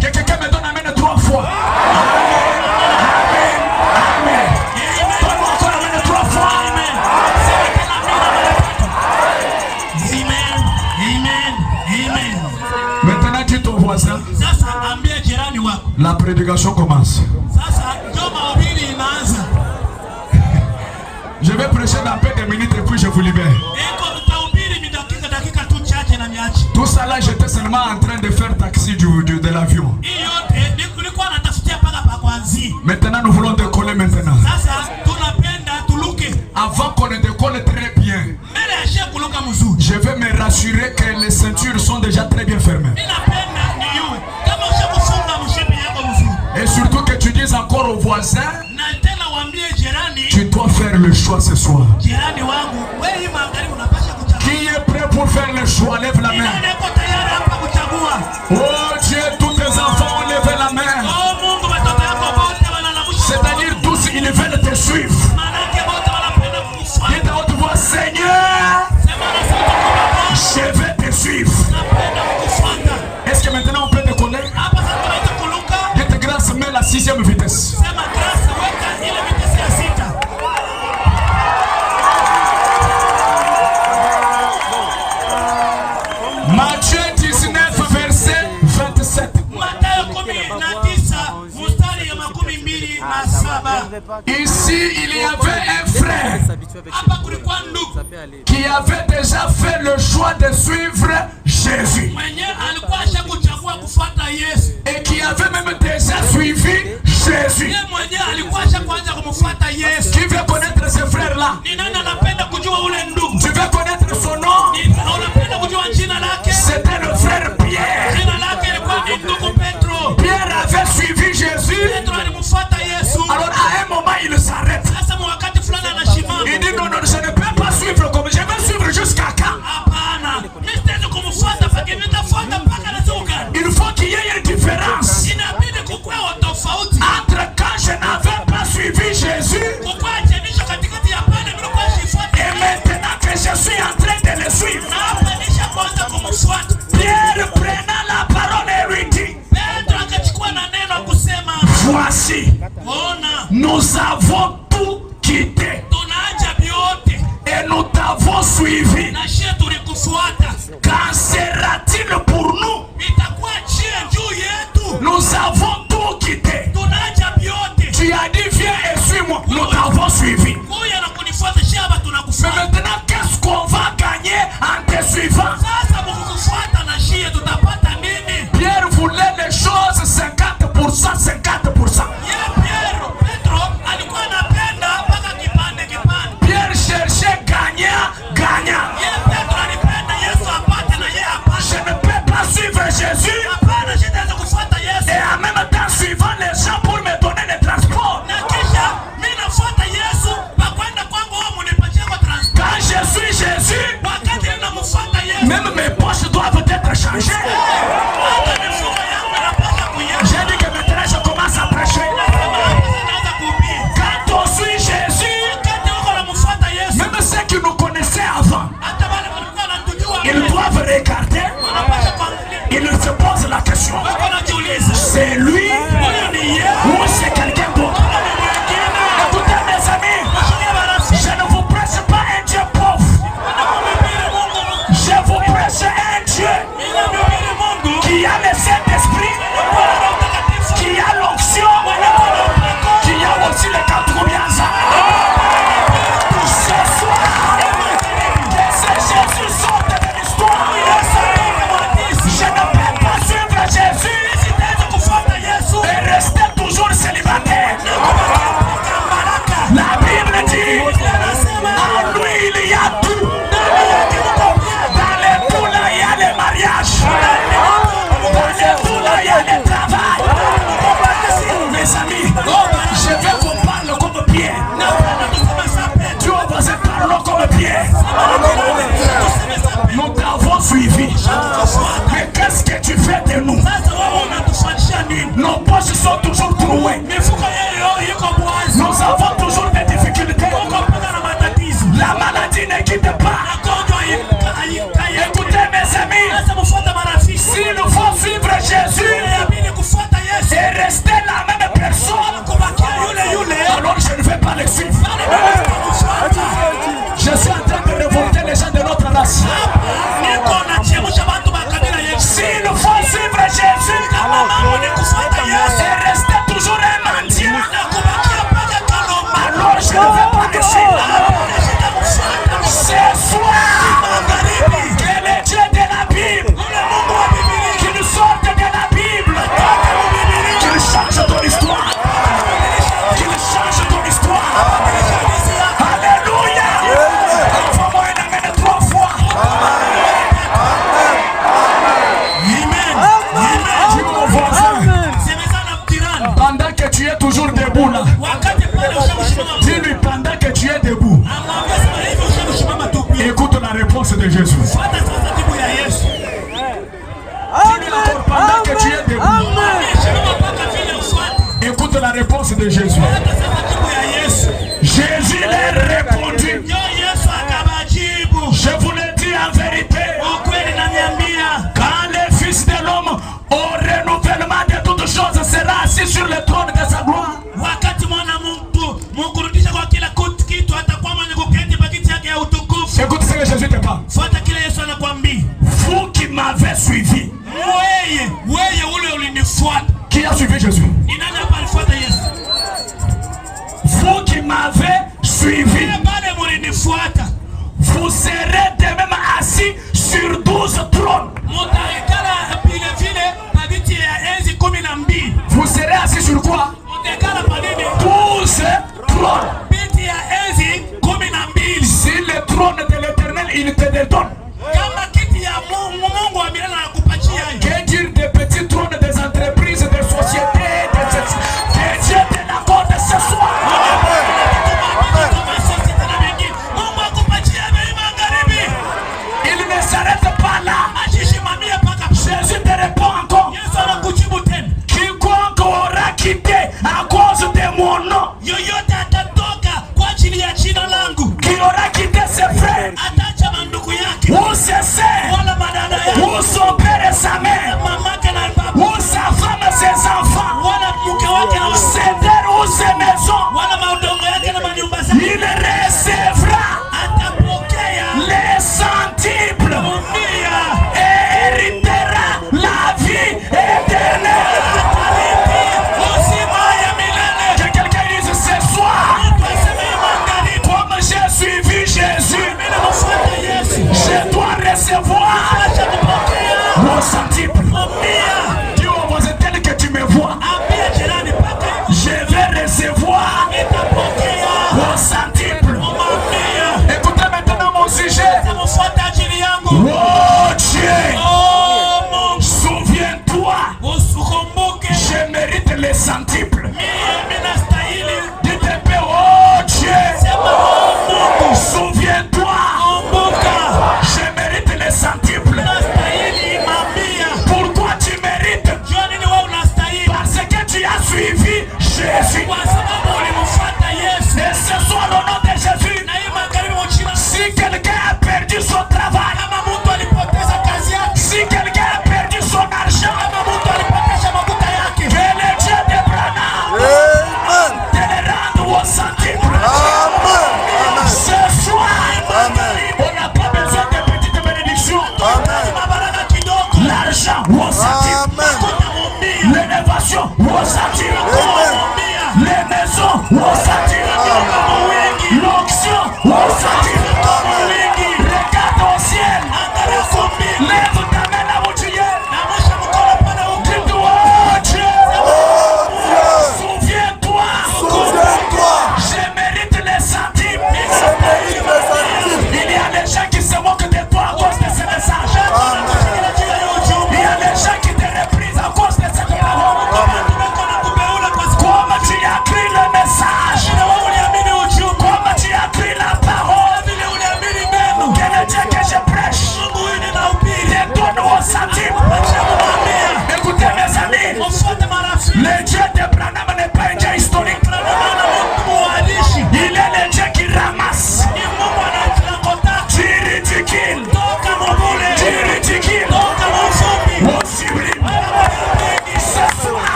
Que quelqu'un me donne amen 3 fois. Amen. Amen. Donne-moi encore amen 3 fois. Amen. Amen. Maintenant dis ton voisin. La prédication commence. Je vais prêcher dans peu de minutes et puis je vous libère. Tout ça là, j'étais seulement en train de faire taxi de l'avion. Maintenant, nous voulons décoller maintenant. Avant qu'on ne décolle très bien, je vais me rassurer que les ceintures sont déjà très bien fermées. Et surtout que tu dises encore aux voisins, tu dois faire le choix ce soir. Qui est prêt pour faire le choix? Lève la main. Oh Dieu, tous tes enfants ont levé la main. C'est-à-dire tous, ils veulent te suivre. Dites à haute voix, Seigneur, je vais te suivre. Est-ce que maintenant on peut décoller? Dites grâce, mais la 6e vitesse. Matthieu 19, verset 27. Ici, il y avait un frère qui avait déjà fait le choix de suivre Jésus et qui avait même déjà suivi Jésus. Qui veut connaître ce frère-là? Tu veux connaître son nom? C'était le frère Pierre. Pierre avait suivi Jésus. Alors à un moment il s'arrête. Il dit non, non, je ne peux pas suivre comme je vais suivre jusqu'à quand? Il faut qu'il y ait une différence entre quand je n'avais pas suivi Jésus et maintenant que je suis en train de le suivre. Pierre prenant la parole et lui dit, voici, nous avons tout quitté et nous t'avons suivi. Qu'en sera-t-il pour nous? Nous avons tout quitté. Tu as dit viens et suis-moi. Nous t'avons suivi. Mais maintenant qu'est-ce qu'on va gagner en te suivant? Pierre voulait les choses 50%, 50%. Pierre cherchait gagnant, gagnant. Je ne peux pas suivre Jésus et en même temps suivant les gens pour me donner le transport. Quand je suis Jésus, même mes poches doivent être changées. J'ai dit que maintenant je commence à prêcher. Quand on suit Jésus, même ceux qui nous connaissaient avant, ils doivent regarder. Ils se posent la question. C'est lui ou c'est quelqu'un d'autre? Écoutez mes amis, je ne vous prêche pas un Dieu pauvre. Je vous prêche un Dieu qui a le Saint-Esprit, qui a l'onction, qui a aussi le Kantroubianza. Ce soir, que ce Jésus sorte de l'histoire. Je ne peux pas suivre Jésus et rester toujours célibataire. La Bible dit, en lui il y a tout. Dans les tout là il y a le mariage. Dans les tout là il y a le travail. Mes amis, je vais vous parler comme Pierre. Dieu vous parle comme Pierre. Nous t'avons suivi. Mais qu'est-ce que tu fais de nous? Nos poches sont toujours trouées. Nous avons toujours des difficultés. La maladie ne quitte pas. Écoutez mes amis, s'il faut suivre Jésus et rester la même personne, alors je ne vais pas le suivre. Je suis en train de révolter les gens de notre race. S'il faut suivre Jésus et rester toujours un mendiant, toujours debout là. Dis-lui pendant que tu es debout. Écoute la réponse de Jésus. Dis-lui encore pendant que tu es debout. Écoute la réponse de Jésus. Jésus leur répondit. Je vous le dis en vérité. Quand le Fils de l'homme au renouvellement de toutes choses sera assis sur le trône de sa gloire. Écoute ce que Jésus te parle. Vous qui m'avez suivi. Qui a suivi Jésus? Vous qui m'avez suivi. Vous serez de même assis sur 12 trônes. Vous serez assis sur quoi? 12 trônes. Si le trône de l'Éternel il te le donne. Que dire des petits trônes des entreprises, des sociétés, des dieux de la côte ce soir? Il ne s'arrête pas là. Jésus te répond encore. Quiconque aura quitté à cause de mon nom, qui aura quitté ses frères, ou ses sœurs, ou son père et sa mère, ou sa femme et ses enfants, ses terres ou ses maisons, il recevra les centiples et héritera la vie éternelle. Que quelqu'un dise ce soir, comme j'ai suivi Jésus, je dois recevoir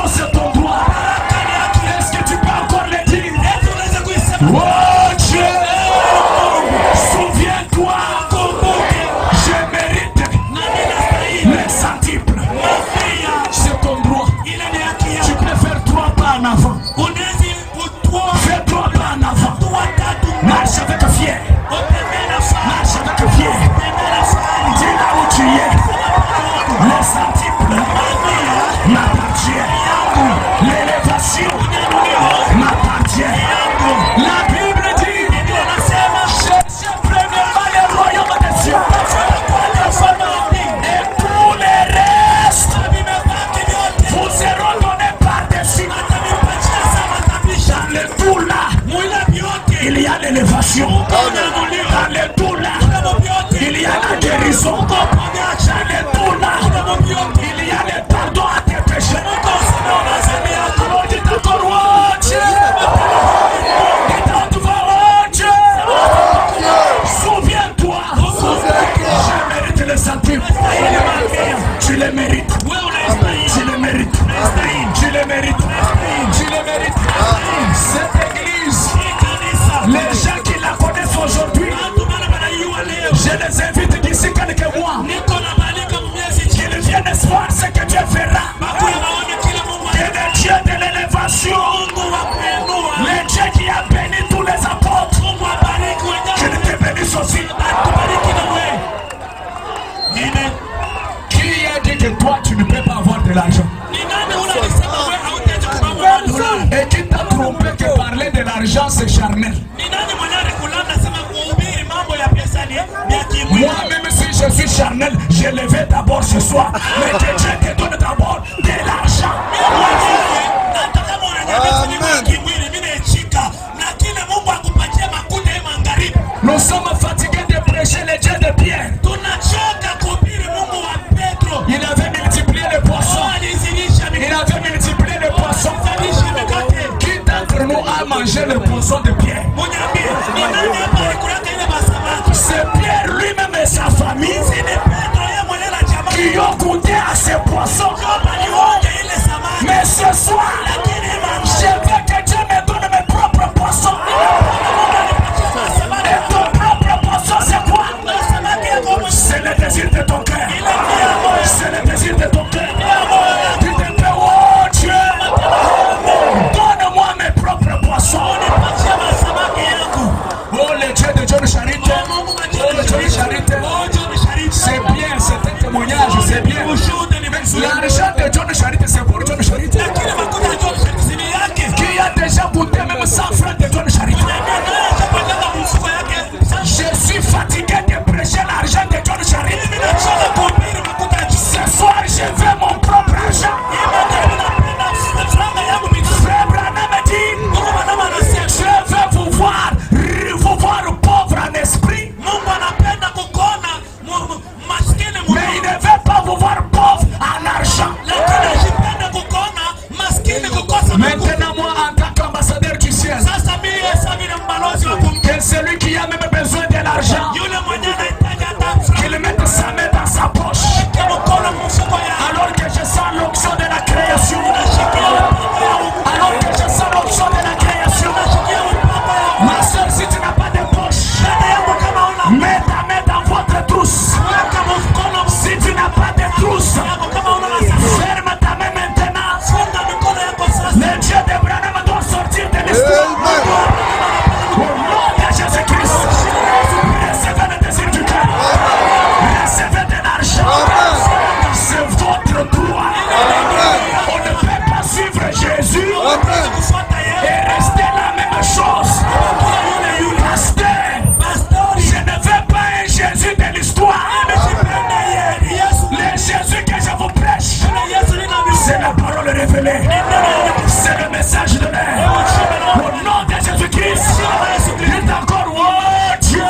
c'est ton droit. Est-ce que tu peux encore le dire? Oh Dieu, souviens-toi, je mérite les centiples. C'est ton droit. Tu peux faire 3 pas en avant. Fais 3 pas en avant. Marche avec fier. Marche avec fier. Dis là où tu es. Les centiples m'appartiennent. L'élévation m'appartient. La Bible dit, cherchez premièrement le royaume des cieux. Et tout le reste vous seront donnés par-dessus. Dans le tout là, il y a l'élévation. Dans le tout là, il y a la guérison. Dans le tout là, il y a le pardon à tes péchés. Dites encore, oh Dieu. Dites encore, oh Dieu. Souviens-toi. Je mérite les centiples. Tu les mérites. Tu les mérites. Tu les mérites. Tu les mérites. Cette église, les gens qui la connaissent aujourd'hui, je les invite d'ici quelques mois qu'ils viennent voir ce que Dieu fera. Que le Dieu de l'élévation, le Dieu qui a béni tous les apôtres, qu'il te bénisse aussi. Qui a dit que toi tu ne peux pas avoir de l'argent? Et qui t'a trompé que parler de l'argent c'est charnel? Moi-même si je suis charnel, je le vais d'abord ce soir. Mais que Dieu te donne d'abord de l'argent. Nous sommes fatigués de prêcher les dieux de Pierre. Il avait multiplié les poissons. Il avait multiplié les poissons. Qui d'entre nous a mangé le poisson de Pierre? C'est Pierre lui-même et sa famille qui ont goûté à ces poissons. Mais ce soir, je veux que Dieu me donne mes propres poissons. Et ton propre poisson, c'est quoi? C'est le désir de ton cœur. C'est le désir de ton cœur. Tu te fais, oh Dieu, donne-moi mes propres poissons. Oh le Dieu de Dieu de charité. Oh le Dieu de charité. C'est bien, c'est un témoignage, c'est bien. L'argent de Dieu de charité, c'est pour Dieu de charité. Qui a déjà goûté même 100 francs de Dieu de charité? Je suis fatigué de prêcher l'argent de Dieu de charité. Ce soir, je veux mon propre argent. Frère Branham me dit, je veux vous voir pauvre en esprit. Mais il ne veut pas vous voir pauvre en argent. Maintenant, moi, en tant qu'ambassadeur du ciel, que celui qui a même besoin de l'argent, qu'il mette sa main dans sa poche. Alors que je sens l'onction de la création. Alors que je sens l'onction de la création. Ma soeur, si tu n'as pas de poche, mets ta main dans votre trousse. Si tu n'as pas de trousse, ferme ta main maintenant. Le Dieu d'Abraham doit sortir de l'histoire. Au nom de Jésus-Christ, recevez le désir du cœur. Recevez de l'argent. C'est votre droit. On ne peut pas suivre Jésus et rester la même chose. Pasteur, je ne veux pas un Jésus de l'histoire. Le Jésus que je vous prêche, c'est la parole révélée. C'est le message de l'air. Au nom de Jésus-Christ, dites encore, oh Dieu,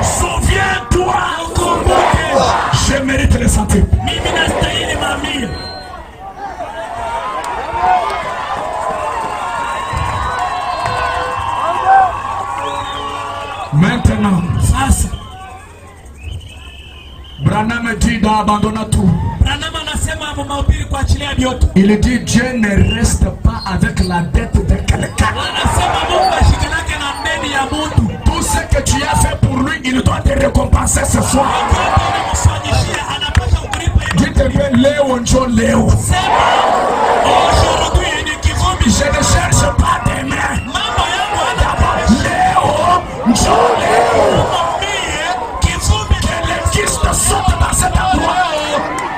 souviens-toi, je mérite les santé. Maintenant, Branham dit d'abandonner tout. Il dit Dieu ne reste pas avec la dette de quelqu'un. Tout ce que tu as fait pour lui, il doit te récompenser ce soir. Dites-le Léo Njo Léo. Je ne cherche pas des mains. Léo Njo Léo. Que les kistes sautent dans cet endroit.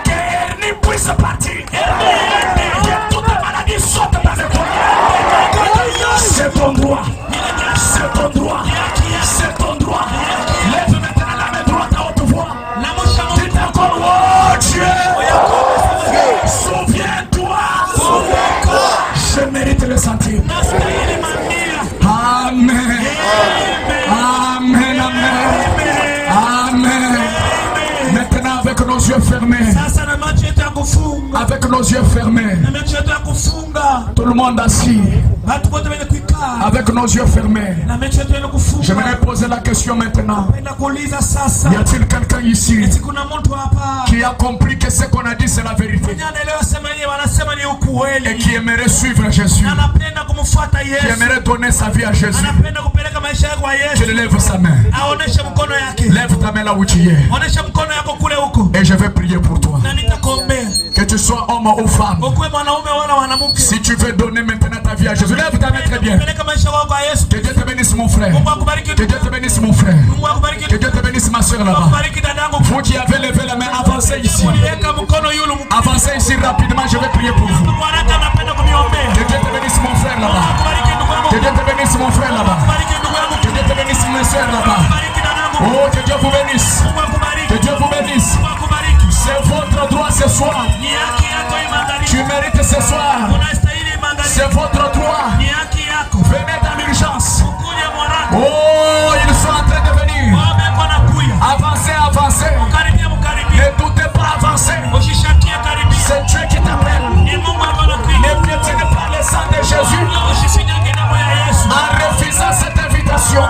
Que Ernie puisse partir. Que toute maladie saute dans le corps. C'est ton droit. C'est ton droit. C'est ton droit. Lève maintenant la main droite à haute voix. Dites encore, oh Dieu. Souviens-toi. Je mérite le sentir. Amen. Amen. Amen. Amen. Maintenant avec nos yeux fermés. Avec nos yeux fermés. Tout le monde assis. Avec nos yeux fermés. J'aimerais poser la question maintenant. Y a-t-il quelqu'un ici qui a compris que ce qu'on a dit c'est la vérité et qui aimerait suivre Jésus, qui aimerait donner sa vie à Jésus? Qu'il lève sa main. Lève ta main là où tu es et je vais prier pour toi. Que tu sois homme ou femme, si tu veux donner maintenant ta vie à Jésus, lève ta main très bien. Que Dieu te bénisse mon frère. Que Dieu te bénisse mon frère. Que Dieu te bénisse ma soeur là-bas. Vous qui avez levé la main, avancez ici. Avancez ici rapidement, je vais prier pour vous. Que Dieu te bénisse mon frère là-bas. Que Dieu te bénisse mon frère là-bas. Que Dieu te bénisse mes soeurs là-bas. Oh, que Dieu vous bénisse. Que Dieu vous bénisse. C'est votre droit ce soir. Tu mérites ce soir. C'est votre droit. Venez dans l'urgence. Oh, ils sont en train de venir. Avancez, avancez. Ne doutez pas, avancez. C'est Dieu qui t'appelle. Ne piétinez pas le sang de Jésus en refusant cette invitation.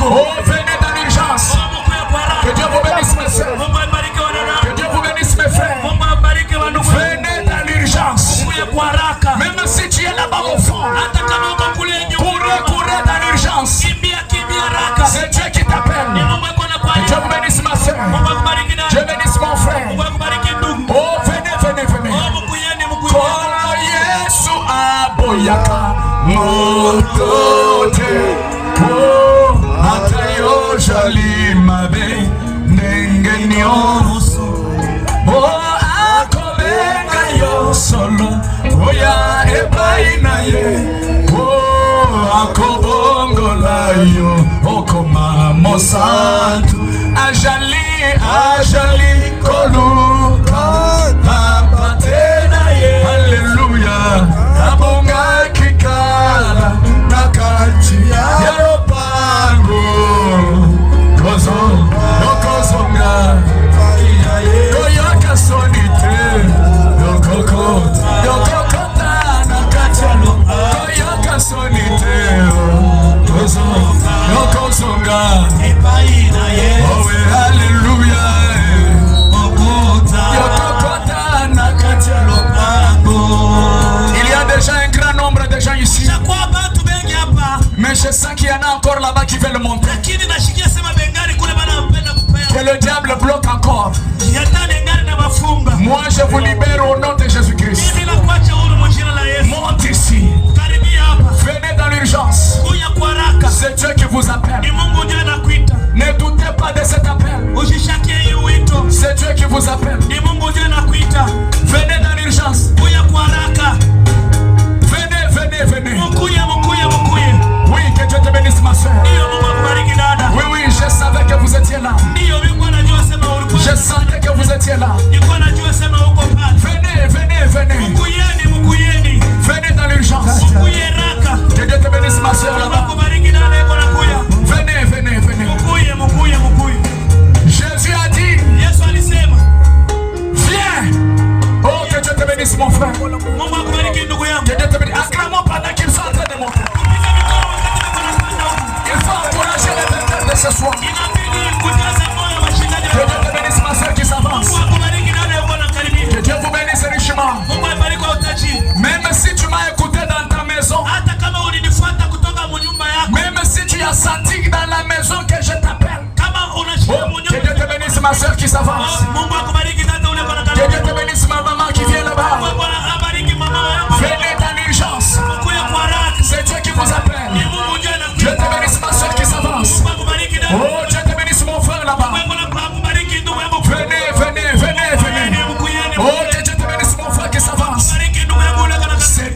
Oh, venez dans l'urgence. Que Dieu vous bénisse, mes soeurs. Que Dieu vous bénisse, mes frères. Venez dans l'urgence. Même si tu es là-bas au fond, courez dans l'urgence. C'est Dieu qui t'appelle. Que Dieu vous bénisse, ma soeur. Dieu bénisse mon frère. Oh, venez, venez, venez. Kola Yesu aboyaka motote. Oh, atayo jali mabe nengenyo. Oh, akobenga yo solo. Oya ebaina ye. Oh, akobongola yo. Okoma mosantu. Ajali, ajali koluka. Apatena ye. Hallelujah. Abonga kikala. Nakati ya pango. Kozo, yokozonga. Yoyoka sonite. Yokokota. Yokokota nakati ya lupa. Yoyoka sonite. Kozo, yokozonga. Oh, hallelujah.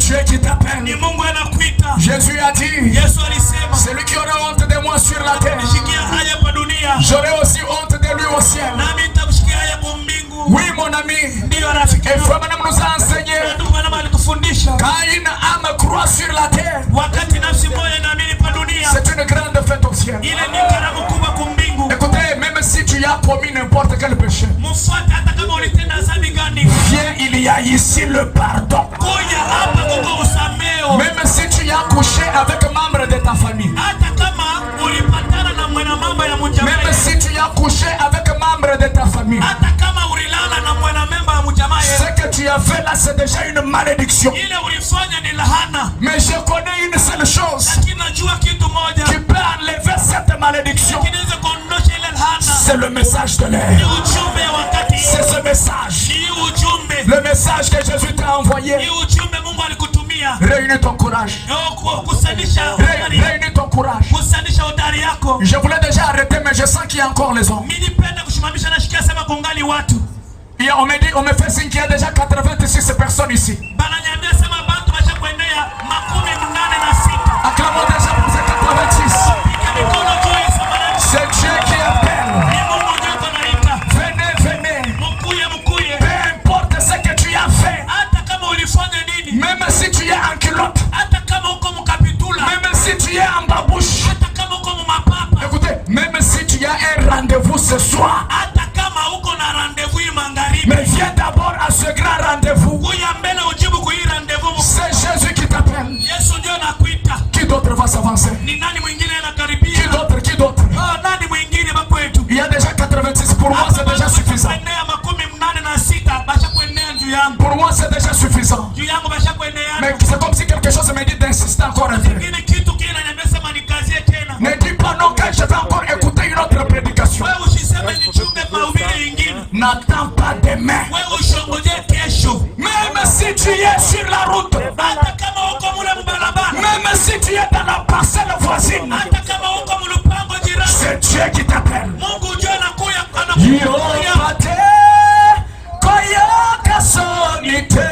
Dieu qui t'appelle. Ni Mungu anakuita. Jésus a dit, Yesu alisema, celui qui aura honte de moi sur la terre, nishikia haya kwa dunia, j'aurai aussi honte de lui au ciel. nami nitamshikia haya kwa mbingu. Oui mon ami, Ndiyo rafiki. et frère Branham nous a enseigné, Ndugu Branham alitufundisha, quand une âme croit sur la terre, wakati nafsi moja inaamini kwa dunia, c'est une grande fête au ciel. ile ni karamu kubwa kwa mbingu. Écoutez, même si tu as commis n'importe quel péché, Mfuate hata kama ulitenda dhambi gani. viens, il y a ici le pardon. Kuja hapa kuko usameo. Même si tu as couché avec un membre de ta famille, Hata kama ulipatana na mwanamemba ya mjamaa. même si tu as couché avec un membre de ta famille, Hata kama ulilala na mwanamemba ya mjamaa. ce que tu as fait là, c'est déjà une malédiction. Ile ulifanya ni lahana. Mais je connais une seule chose Lakini najua kitu moja. qui peut enlever cette malédiction. Kinaweza kuondosha ile lahana. C'est le message de Ni l'air. ujumbe wakati. C'est ce message. Ni ujumbe. Le message que Jésus t'a envoyé. Ni ujumbe Mungu alikutumia. Réunis ton courage. Kusanisha udari. Réunis ton courage. Kusanisha udari yako. Je voulais déjà arrêter, mais je sens qu'il y a encore les hommes. Mimi nipenda kushimamisha na shikia sema kungali watu. Et on me dit, on me fait signe qu'il y a déjà 86 personnes ici. Bananiambia sema bantu basha kuendea 86. Acclamons déjà pour ces 86. C'est Dieu qui appelle. Venez, venez. Peu importe ce que tu as fait. Même si tu es en culotte. Même si tu es en babouche. Écoutez, même si tu as un rendez-vous ce soir. Mais viens d'abord à ce grand rendez-vous. C'est Jésus qui t'appelle. Qui d'autre va s'avancer? Qui d'autre? Qui d'autre? Il y a déjà 86. Pour moi, c'est déjà suffisant. Pour moi, c'est déjà suffisant. Mais c'est comme si quelque chose me dit d'insister encore un peu. Ne dis pas non quand je vais encore écouter une autre prédication. N'attends pas demain. Même si tu es sur la route. Même si tu es dans la parcelle voisine. C'est Dieu qui t'appelle. Yo pate koyoka sonite.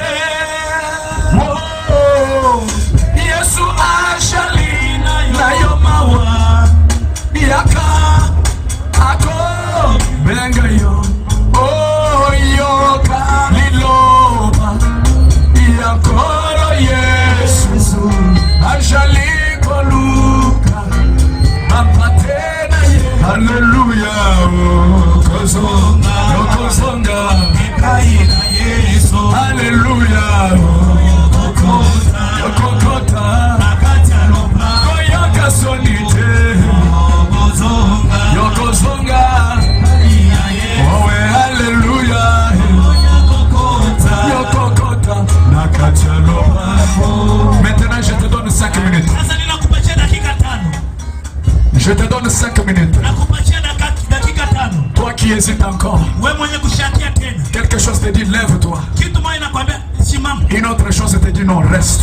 Yesu ajali na yomawa yaka ako benga yo. Oh yoka liloba yakoro Yesu ajali koluka apate na ye. Hallelujah. Yokozonga ikaina Yesu. Hallelujah. Yokokota koyoka sonite. Yokozonga owe hallelujah. Yokokota nakachaloba. Maintenant je te donne 5 minutes. Je te donne 5 minutes. Toi qui hésites encore, quelque chose te dit lève-toi. Une autre chose te dit non, reste.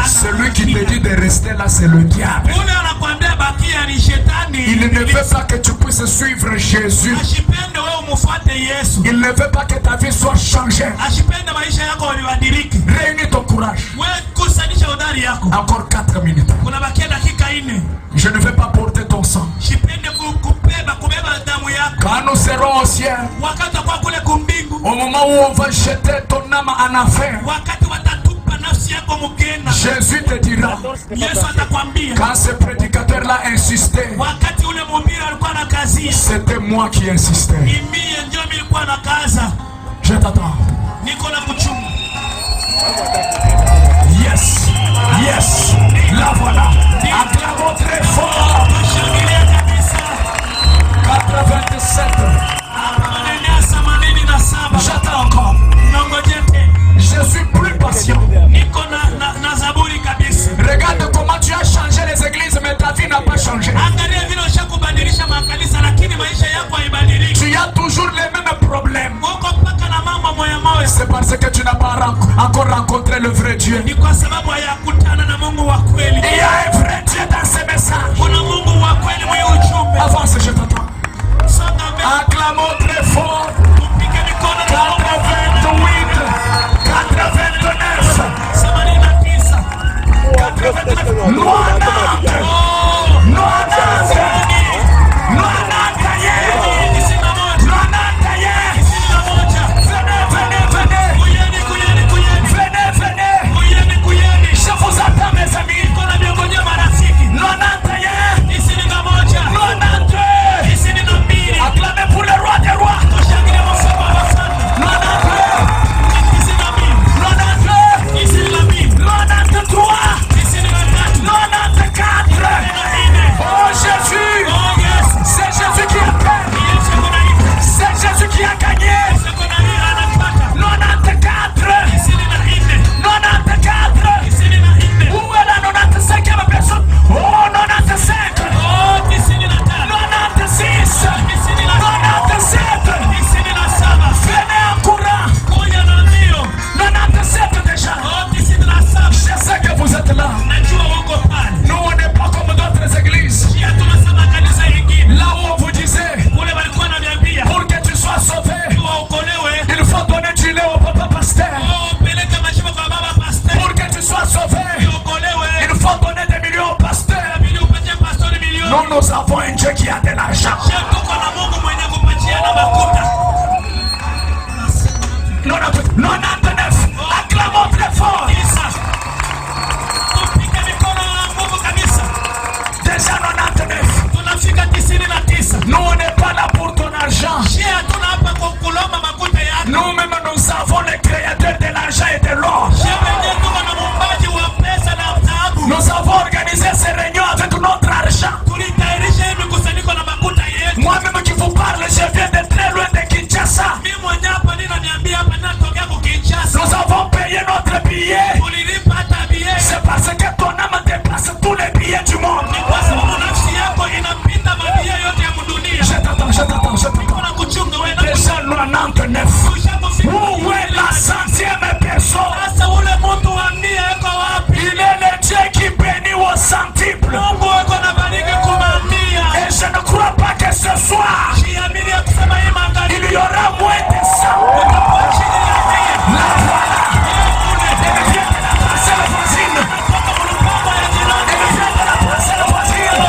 Celui qui te dit de rester là, c'est le diable. Il ne veut pas que tu puisses suivre Jésus. Il ne veut pas que ta vie soit changée. Réunis ton courage. Encore 4 minutes. Je ne vais pas porter ton sang. Quand nous serons au ciel, au moment où on va jeter ton âme en affaire, Jésus te dira, quand ce prédicateur-là insistait, c'était moi qui insistais. Je t'attends. Yes, yes, la voilà. Acclamons très fort. 87. J'attends encore. Je suis plus patient. Regarde comment tu as changé les églises, mais ta vie n'a pas changé. Tu as toujours les mêmes problèmes. C'est parce que tu n'as pas encore rencontré le vrai Dieu. Il y a un vrai Dieu dans ces messages. Avance, je t'attends. Acclamons très fort. 88, 89. l'argent. Non, 99. Acclamons très fort. Déjà 99. Nous on n'est pas là pour ton argent. Nous-mêmes nous avons le créateur de l'argent et de l'or. Nous avons organisé ces réunions avec notre argent. Moi-même qui vous parle, je viens de très loin de Kinshasa. Nous avons payé notre billet. C'est parce que ton âme dépasse tous les billets du monde. Je t'attends. Déjà 99. Où est la 100e personne? Il est le Dieu qui bénit au centuple. Et je ne crois pas que ce soir il y aura moins de 100. La voilà. Elle vient de la parcelle voisine. Elle vient de la parcelle voisine.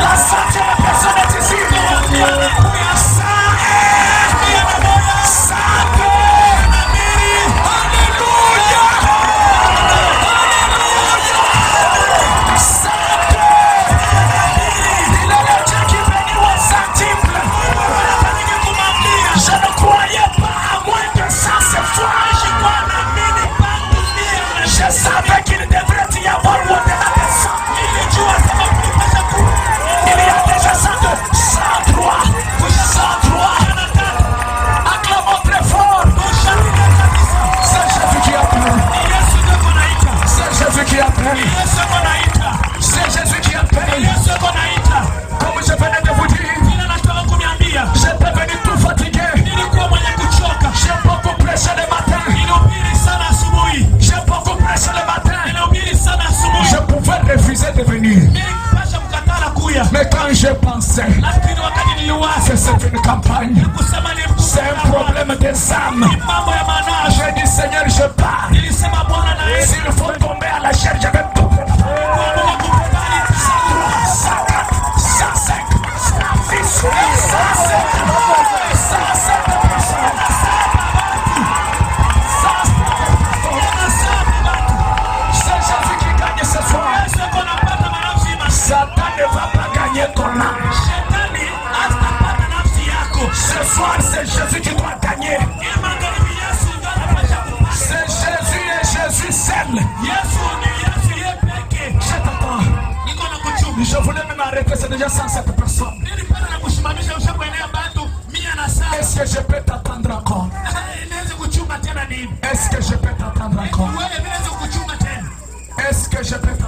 La 100e personne est ici. Je savais qu'il devrait y avoir au-delà de ça. Il y a déjà 102, 103, 103. Acclamons très fort. C'est Jésus qui appelle. C'est Jésus qui appelle. C'est Jésus qui appelle. Comme je venais de vous dire, j'étais venu tout fatigué. J'ai beaucoup prêché le matin. J'ai beaucoup prêché le matin. Je pouvais refuser de venir. Mais quand je pensais que c'est une campagne, c'est un problème des âmes, j'ai dit Seigneur, je pars. S'il faut tomber à la chair, je vais tomber. 104, 105, 106, 107, 107 personnes. C'est Jésus qui gagne ce soir. Satan ne va pas gagner ton âme. Ce soir, c'est Jésus qui doit gagner. C'est Jésus et Jésus seul. Je t'attends. Je voulais même arrêter, c'est déjà 107 personnes. Est-ce que je peux t'attendre encore? Est-ce que je peux t'attendre encore? Est-ce que je peux t'attendre?